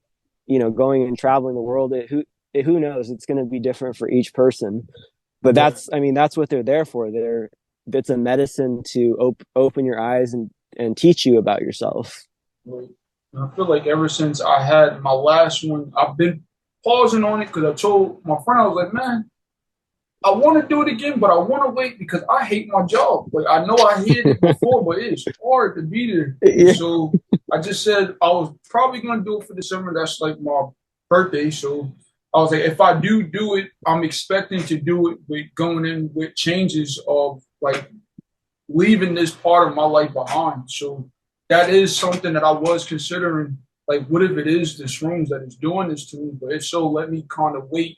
going and traveling the world. Who knows? It's going to be different for each person. But that's what they're there for. It's a medicine to open your eyes and teach you about yourself. Right. I feel like ever since I had my last one, I've been pausing on it because I told my friend, I was like, man, I want to do it again, but I want to wait because I hate my job. Like I know I hated it before, but it's hard to be there. And Yeah. so I just said I was probably going to do it for December. That's like my birthday. So I was like, if I do it, I'm expecting to do it with going in with changes of like leaving this part of my life behind. So that is something that I was considering. Like, what if it is the shrooms that is doing this to me? But if so, let me kind of wait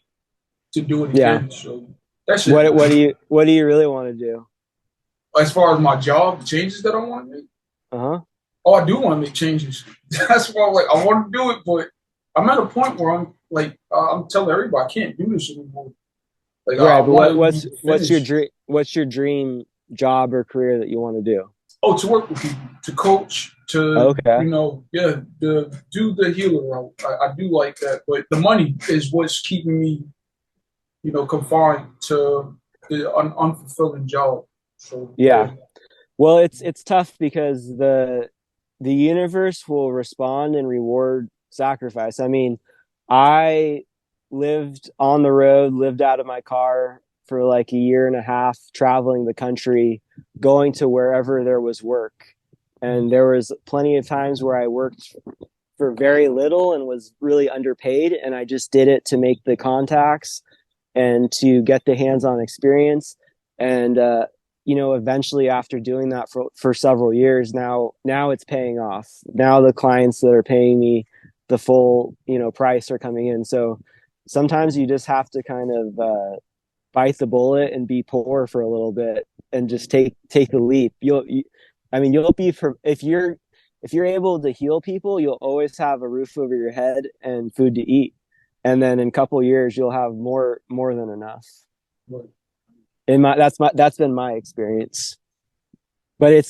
to do it Yeah. again. So that's it. What do you really want to do? As far as my job, the changes that I want to make. Uh-huh. Oh, I do want to make changes. That's why like I want to do it, but I'm at a point where I'm like I'm telling everybody I can't do this anymore. Like I Right, but want to be finished. what's your dream job or career that you want to do? Oh, to work with people, to coach, to Okay. yeah, to do the healer route. I do like that, but the money is what's keeping me, confined to the unfulfilling job. So yeah, Yeah. Well, it's tough because the universe will respond and reward sacrifice. I mean, I lived on the road, lived out of my car for like a year and a half, traveling the country, going to wherever there was work. And there was plenty of times where I worked for very little and was really underpaid, and I just did it to make the contacts and to get the hands-on experience. And eventually after doing that for several years, now it's paying off. Now the clients that are paying me the full price are coming in. So sometimes you just have to kind of bite the bullet and be poor for a little bit and just take the leap. You'll be for if you're able to heal people, you'll always have a roof over your head and food to eat, and then in a couple of years you'll have more than enough. but That's been my experience. But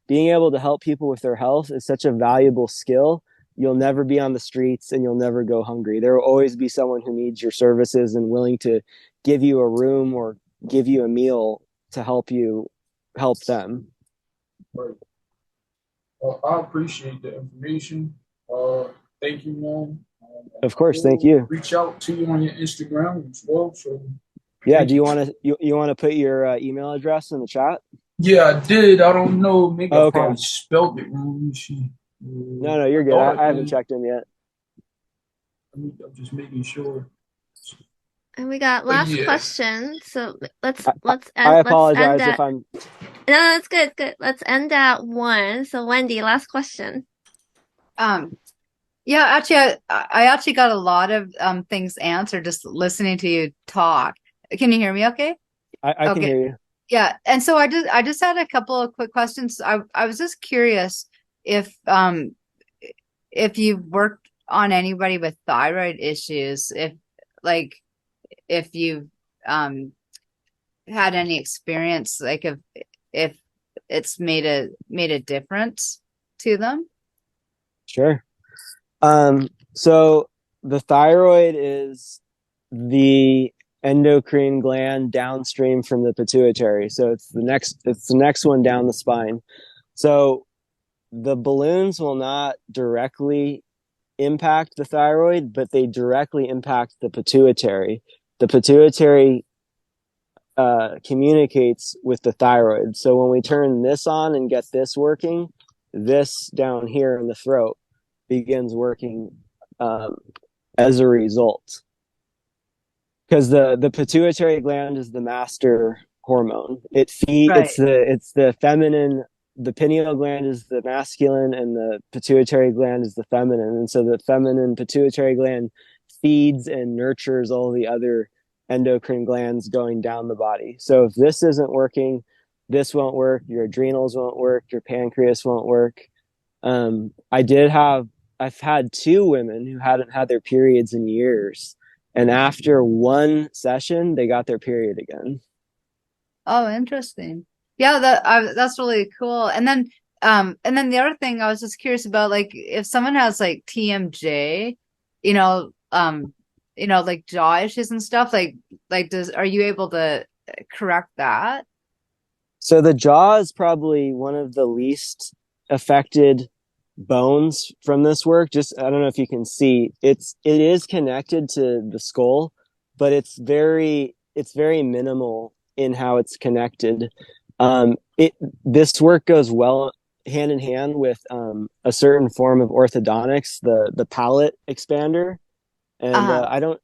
being able to help people with their health is such a valuable skill. You'll never be on the streets and you'll never go hungry. There will always be someone who needs your services and willing to give you a room or give you a meal to help you help them. right. I appreciate the information. Thank you, man. Of I course, thank will you. reach out to you on your Instagram as well. So Yeah, thank do you. you want to put your email address in the chat? Yeah, I did. I don't know. Maybe I Oh, okay. probably spelled it wrong. Let me see. No, you're I good. thought I I haven't did. checked them yet. I'm just making sure. And we got But last yeah, question. So let's I, let's I end let's end apologize if at I'm no, that's good, good. Let's end at one. So Wendy, last question. Um, yeah, actually, I actually got a lot of things answered just listening to you talk. Can you hear me okay? I can Okay. hear you. Yeah, and so I just had a couple of quick questions. I was just curious if you've worked on anybody with thyroid issues, if you've had any experience, like if it's made a difference to them. Sure. So the thyroid is the endocrine gland downstream from the pituitary. So it's the next one down the spine. So the balloons will not directly impact the thyroid, but they directly impact the pituitary. The pituitary communicates with the thyroid. So when we turn this on and get this working, this down here in the throat begins working as a result. Because the pituitary gland is the master hormone. Right. It's the feminine. The pineal gland is the masculine, and the pituitary gland is the feminine. And so the feminine pituitary gland feeds and nurtures all the other endocrine glands going down the body. So if this isn't working, this won't work. Your adrenals won't work. Your pancreas won't work. I've had two women who hadn't had their periods in years, and after one session, they got their period again. Oh, interesting. Yeah, that's really cool. And then the other thing I was just curious about, like if someone has like TMJ, you know, like jaw issues and stuff, like are you able to correct that? So the jaw is probably one of the least affected bones from this work. Just I don't know if you can see, it is connected to the skull, but it's very it's very minimal in how it's connected. This work goes well hand in hand with a certain form of orthodontics, the palate expander. And Uh-huh.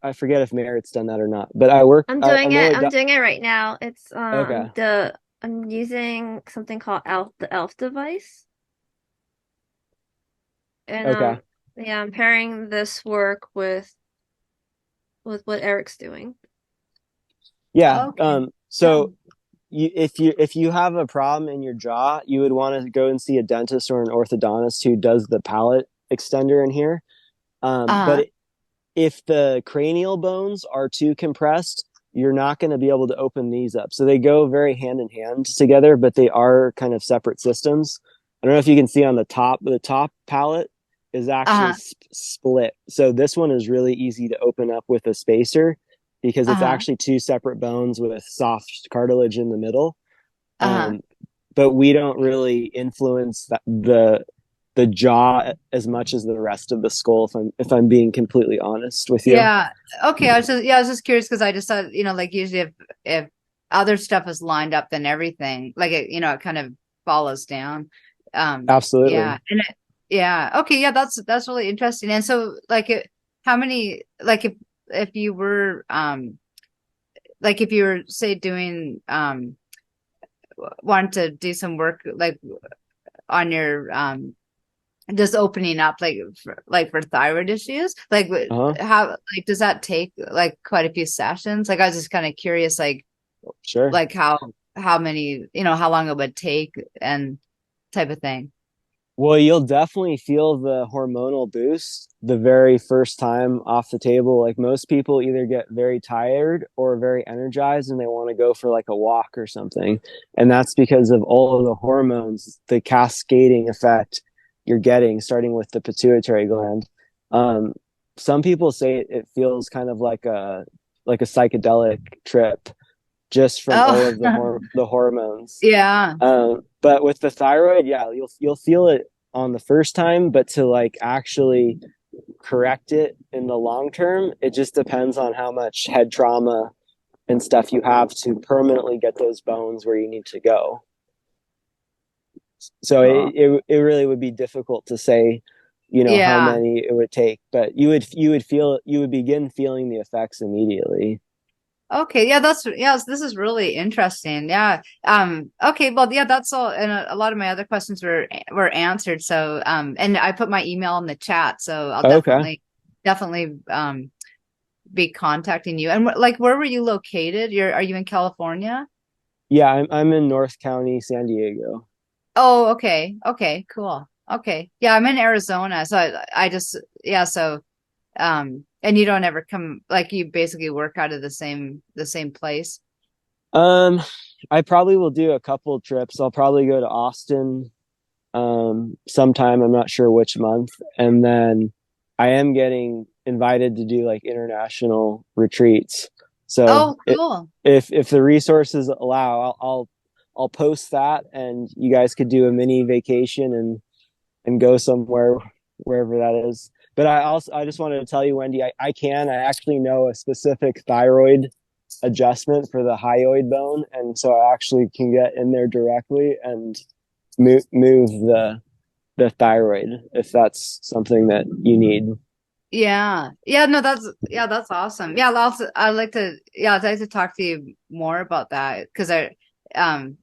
I forget if Merritt's done that or not, but I work, I'm only I'm doing it right now. It's okay. I'm using something called the Elf device. And Okay. yeah, I'm pairing this work with what Eric's doing. Yeah. Okay. Yeah. So if you have a problem in your jaw, you would want to go and see a dentist or an orthodontist who does the palate extender in here. Uh-huh. But if the cranial bones are too compressed, you're not going to be able to open these up. So they go very hand in hand together, but they are kind of separate systems. I don't know if you can see on the top palate is actually Uh-huh. split. So this one is really easy to open up with a spacer because it's Uh-huh. actually two separate bones with soft cartilage in the middle. Uh-huh. Um, but we don't really influence the jaw as much as the rest of the skull. If I'm being completely honest with you. Yeah. Okay. I was just curious because I just thought, like usually if other stuff is lined up, then everything, like it kind of follows down. Yeah. Absolutely. Yeah. Okay. Yeah. That's really interesting. And so, how many, if you were, if you were, say, doing, want to do some work, like on your, just opening up for thyroid issues, Uh-huh. how, does that take like quite a few sessions? Like I was just kind of curious, Sure. how many, how long it would take and type of thing. Well, you'll definitely feel the hormonal boost the very first time off the table. Like most people either get very tired or very energized and they want to go for like a walk or something. And that's because of all of the hormones, the cascading effect you're getting, starting with the pituitary gland. Um, some people say it feels kind of like a psychedelic trip just from all Oh, of the hormones. yeah. But with the thyroid, yeah, you'll feel it on the first time, but to like actually correct it in the long term, it just depends on how much head trauma and stuff you have to permanently get those bones where you need to go. So Cool. it really would be difficult to say, how Yeah. many it would take, but you would begin feeling the effects immediately. Okay, yeah, this is really interesting. Yeah. Okay, well, yeah, that's all. And a lot of my other questions were answered. So, and I put my email in the chat, so I'll Okay. definitely be contacting you. And where were you located? Are you in California? Yeah, I'm in North County, San Diego. Oh, okay. Okay, cool. Okay. Yeah, I'm in Arizona. So I just, yeah, so and you don't ever come, like, you basically work out of the same place. Um, I probably will do a couple trips. I'll probably go to Austin sometime. I'm not sure which month. And then I am getting invited to do like international retreats. So Oh, cool. if the resources allow, I'll post that and you guys could do a mini vacation and go somewhere wherever that is. But I just wanted to tell you, Wendy, I actually know a specific thyroid adjustment for the hyoid bone, and so I actually can get in there directly and move the thyroid if that's something that you need. Yeah. Yeah, no, that's awesome. Yeah, I'd like to talk to you more about that because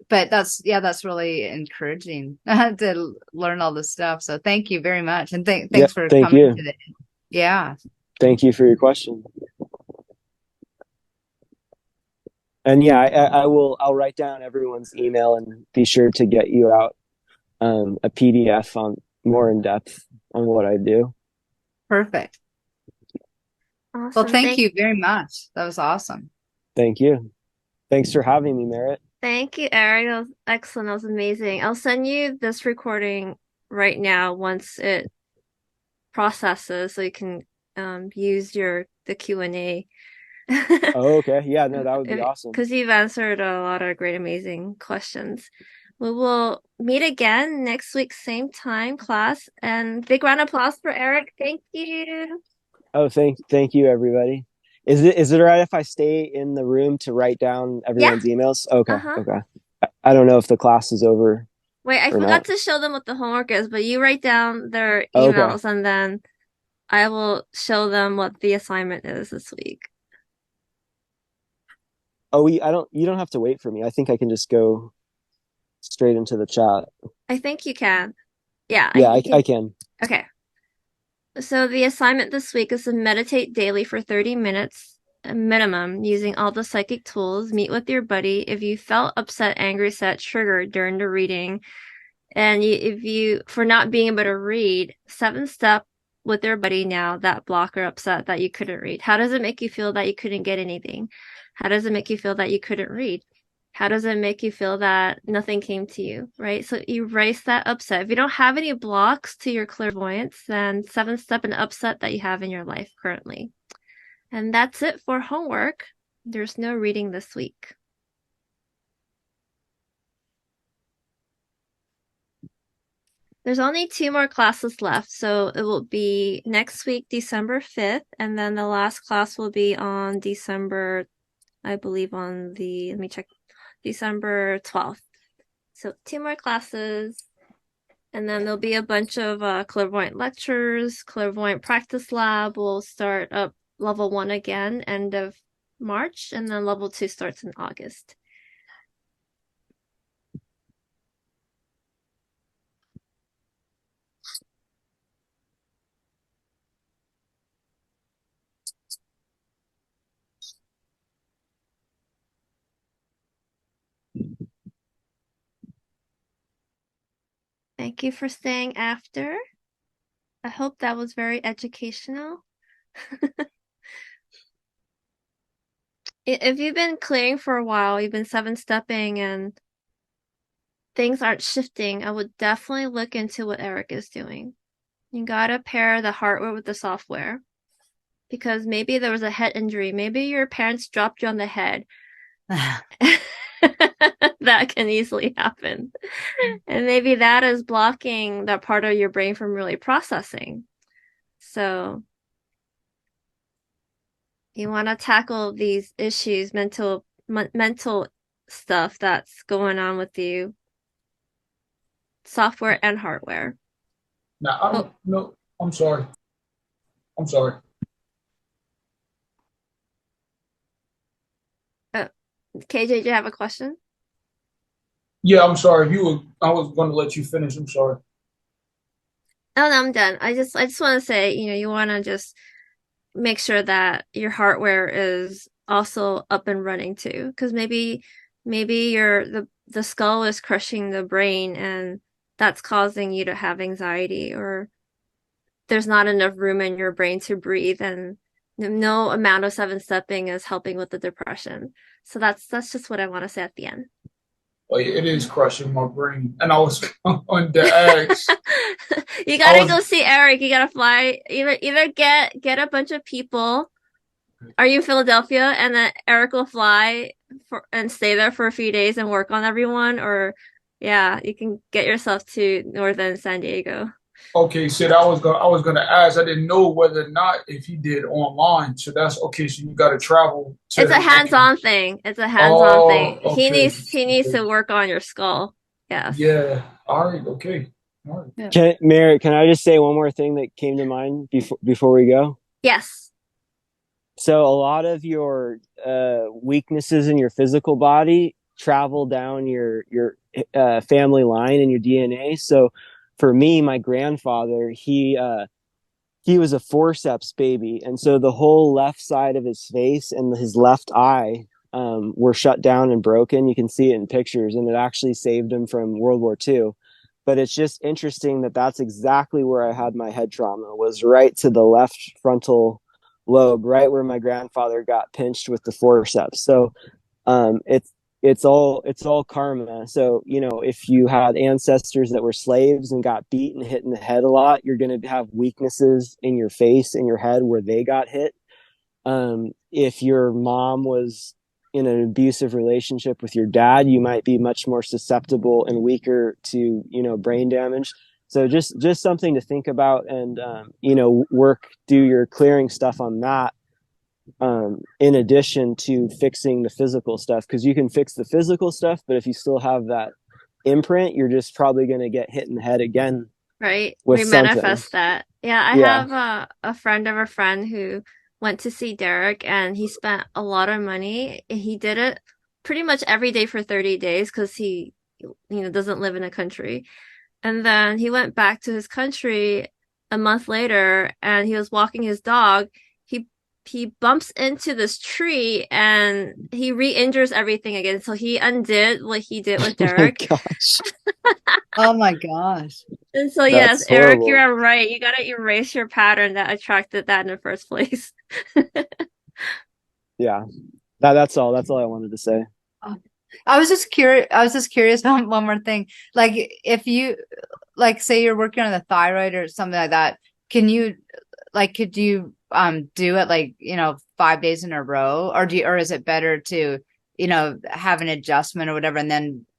but that's really encouraging to learn all this stuff. So thank you very much. And Yeah, thanks for thank coming you. today. Yeah, Thank you for your question. And yeah, I'll write down everyone's email and be sure to get you out a PDF on more in depth on what I do. perfect. Well, Awesome. thank you very much. That was awesome. Thank you. Thanks for having me, Merritt. Thank you, Eric. That was excellent. That was amazing. I'll send you this recording right now once it processes so you can use the Q&A. Oh, okay. Yeah, no, that would be awesome. Because you've answered a lot of great, amazing questions. We will meet again next week, same time, class. And big round of applause for Eric. Thank you. Oh, thank you, everybody. Is it all right if I stay in the room to write down Yeah. everyone's emails? Okay, Uh-huh. okay. I don't know if the class is over Wait, I or forgot not. to show them what the homework is, but you write down their Okay. emails and then I will show them what the assignment is this week. Oh, I don't. You don't have to wait for me. I think I can just go straight into the chat. I think you can. Yeah, Yeah, you I can. can. Okay. So the assignment this week is to meditate daily for 30 minutes minimum using all the psychic tools. Meet with your buddy. If you felt upset, angry, sad, triggered during the reading, and if you for not being able to read, 7 step with your buddy now that block or upset that you couldn't read. How does it make you feel that you couldn't get anything? How does it make you feel that you couldn't read? How does it make you feel that nothing came to you, right? So erase that upset. If you don't have any blocks to your clairvoyance, then 7 step an upset that you have in your life currently. And that's it for homework. There's no reading this week. There's only 2 more classes left, so it will be next week, December 5th, and then the last class will be on December, I believe on the, let me check, December 12th. So 2 more classes, and then there'll be a bunch of clairvoyant lectures. Clairvoyant practice lab will start up level 1 again, end of March, and then level 2 starts in August. Thank you for staying after. I hope that was very educational. If you've been clearing for a while, you've been 7 stepping and things aren't shifting, I would definitely look into what Eric is doing. You gotta pair the hardware with the software because maybe there was a head injury. Maybe your parents dropped you on the head. That can easily happen. And maybe that is blocking that part of your brain from really processing. So you want to tackle these issues, mental stuff that's going on with you, software and hardware. Now I Oh, don't know. I'm sorry. I'm sorry. KJ, did you have a question? Yeah, I'm sorry. You were. I was going to let you finish. I'm sorry. Oh, no, I'm done. I just want to say, you want to just make sure that your hardware is also up and running too, because maybe the skull is crushing the brain, and that's causing you to have anxiety, or there's not enough room in your brain to breathe, and no amount of 7 stepping is helping with the depression. So that's just what I want to say at the end. Well, yeah, it is crushing my brain, and I was on the X. You I gotta was go see Eric. You gotta fly. Either get a bunch of people. Are you in Philadelphia? And then Eric will fly and stay there for a few days and work on everyone, or yeah, you can get yourself to northern San Diego. okay. Said I was gonna ask. I didn't know whether or not if he did online. So that's okay. So you got to travel It's a to. Okay. hands-on thing. It's a hands-on Oh, thing. He okay. needs Okay. to work on your skull. Yes. Yeah. All right. Okay. All right. Yeah. Mary, can I just say one more thing that came to mind before we go? Yes. So a lot of your weaknesses in your physical body travel down your family line and your DNA. So for me, my grandfather, he was a forceps baby, and so the whole left side of his face and his left eye were shut down and broken. You can see it in pictures, and it actually saved him from World War II. But it's just interesting that that's exactly where I had my head trauma, was right to the left frontal lobe, right where my grandfather got pinched with the forceps. So it's all karma. So if you had ancestors that were slaves and got beat and hit in the head a lot, you're going to have weaknesses in your face and your head where they got hit. If your mom was in an abusive relationship with your dad, you might be much more susceptible and weaker to brain damage. So just something to think about, and do your clearing stuff on that. in addition to fixing the physical stuff, because you can fix the physical stuff, but if you still have that imprint, you're just probably going to get hit in the head again Right. with We something. manifest that. Yeah, I Yeah. have a friend of a friend who went to see Derek and he spent a lot of money. He did it pretty much every day for 30 days because he, doesn't live in a country. And then he went back to his country a month later and he was walking his dog. He he bumps into this tree and he re-injures everything again. So he undid what he did with Oh my Derek. gosh. Oh my gosh. And so yes, That's Eric, horrible. you're right. You gotta erase your pattern that attracted that in the first place. Yeah. That's all I wanted to say. I was just curious. I was just curious about one more thing. Like, if you, like, say you're working on the thyroid or something like that, can you, like, could you do it like, 5 days in a row, or or is it better to, have an adjustment or whatever, and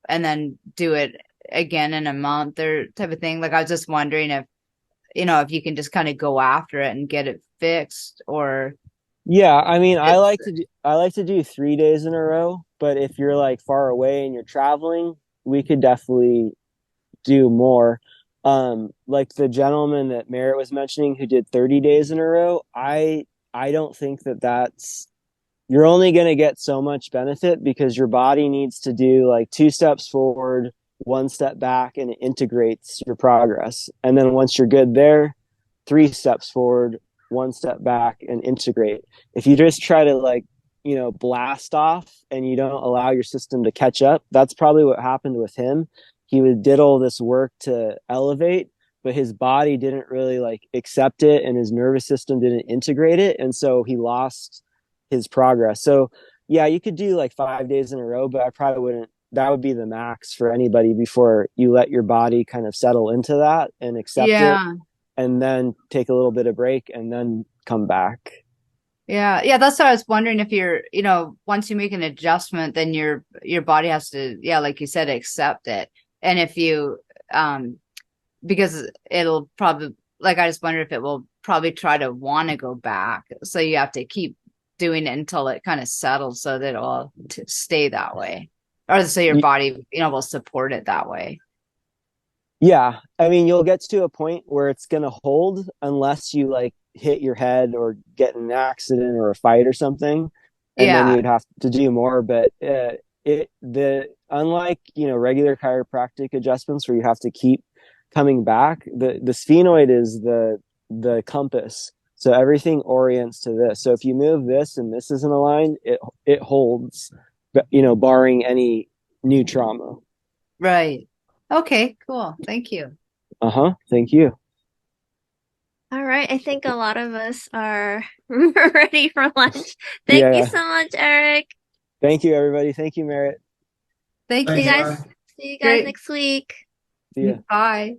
then do it again in a month or type of thing? Like, I was just wondering if, if you can just kind of go after it and get it fixed, or Yeah, I mean, it's I like to do 3 days in a row, but if you're like far away and you're traveling, we could definitely do more. Like the gentleman that Merritt was mentioning who did 30 days in a row, I don't think that that's you're only going to get so much benefit because your body needs to do like 2 steps forward, 1 step back, and it integrates your progress. And then once you're good there, 3 steps forward, 1 step back, and integrate. If you just try to like, blast off and you don't allow your system to catch up, that's probably what happened with him. Did all this work to elevate, but his body didn't really like accept it and his nervous system didn't integrate it. And so he lost his progress. So yeah, you could do like 5 days in a row, but I probably wouldn't. That would be the max for anybody before you let your body kind of settle into that and accept it, yeah. and then take a little bit of break and then come back. Yeah, that's what I was wondering, if you're, once you make an adjustment, then your body has to, yeah, like you said, accept it. And if you, because it'll probably, like, I just wonder if it will probably try to want to go back. So you have to keep doing it until it kind of settles so that it'll stay that way. Or so your body, will support it that way. Yeah, I mean, you'll get to a point where it's going to hold unless you like hit your head or get in an accident or a fight or something, and then Yeah. you'd have to do more. But it the unlike regular chiropractic adjustments where you have to keep coming back, the sphenoid is the compass. So everything orients to this. So if you move this and this isn't aligned, it holds, barring any new trauma. Right. Okay, cool. Thank you. Uh-huh. Thank you. All right, I think a lot of us are ready for lunch. Thank you Yeah. so much, Eric. Thank you, everybody. Thank you, Merritt. Thank See you Thanks, you. guys, guys. see you guys Great. next week. See ya. Bye.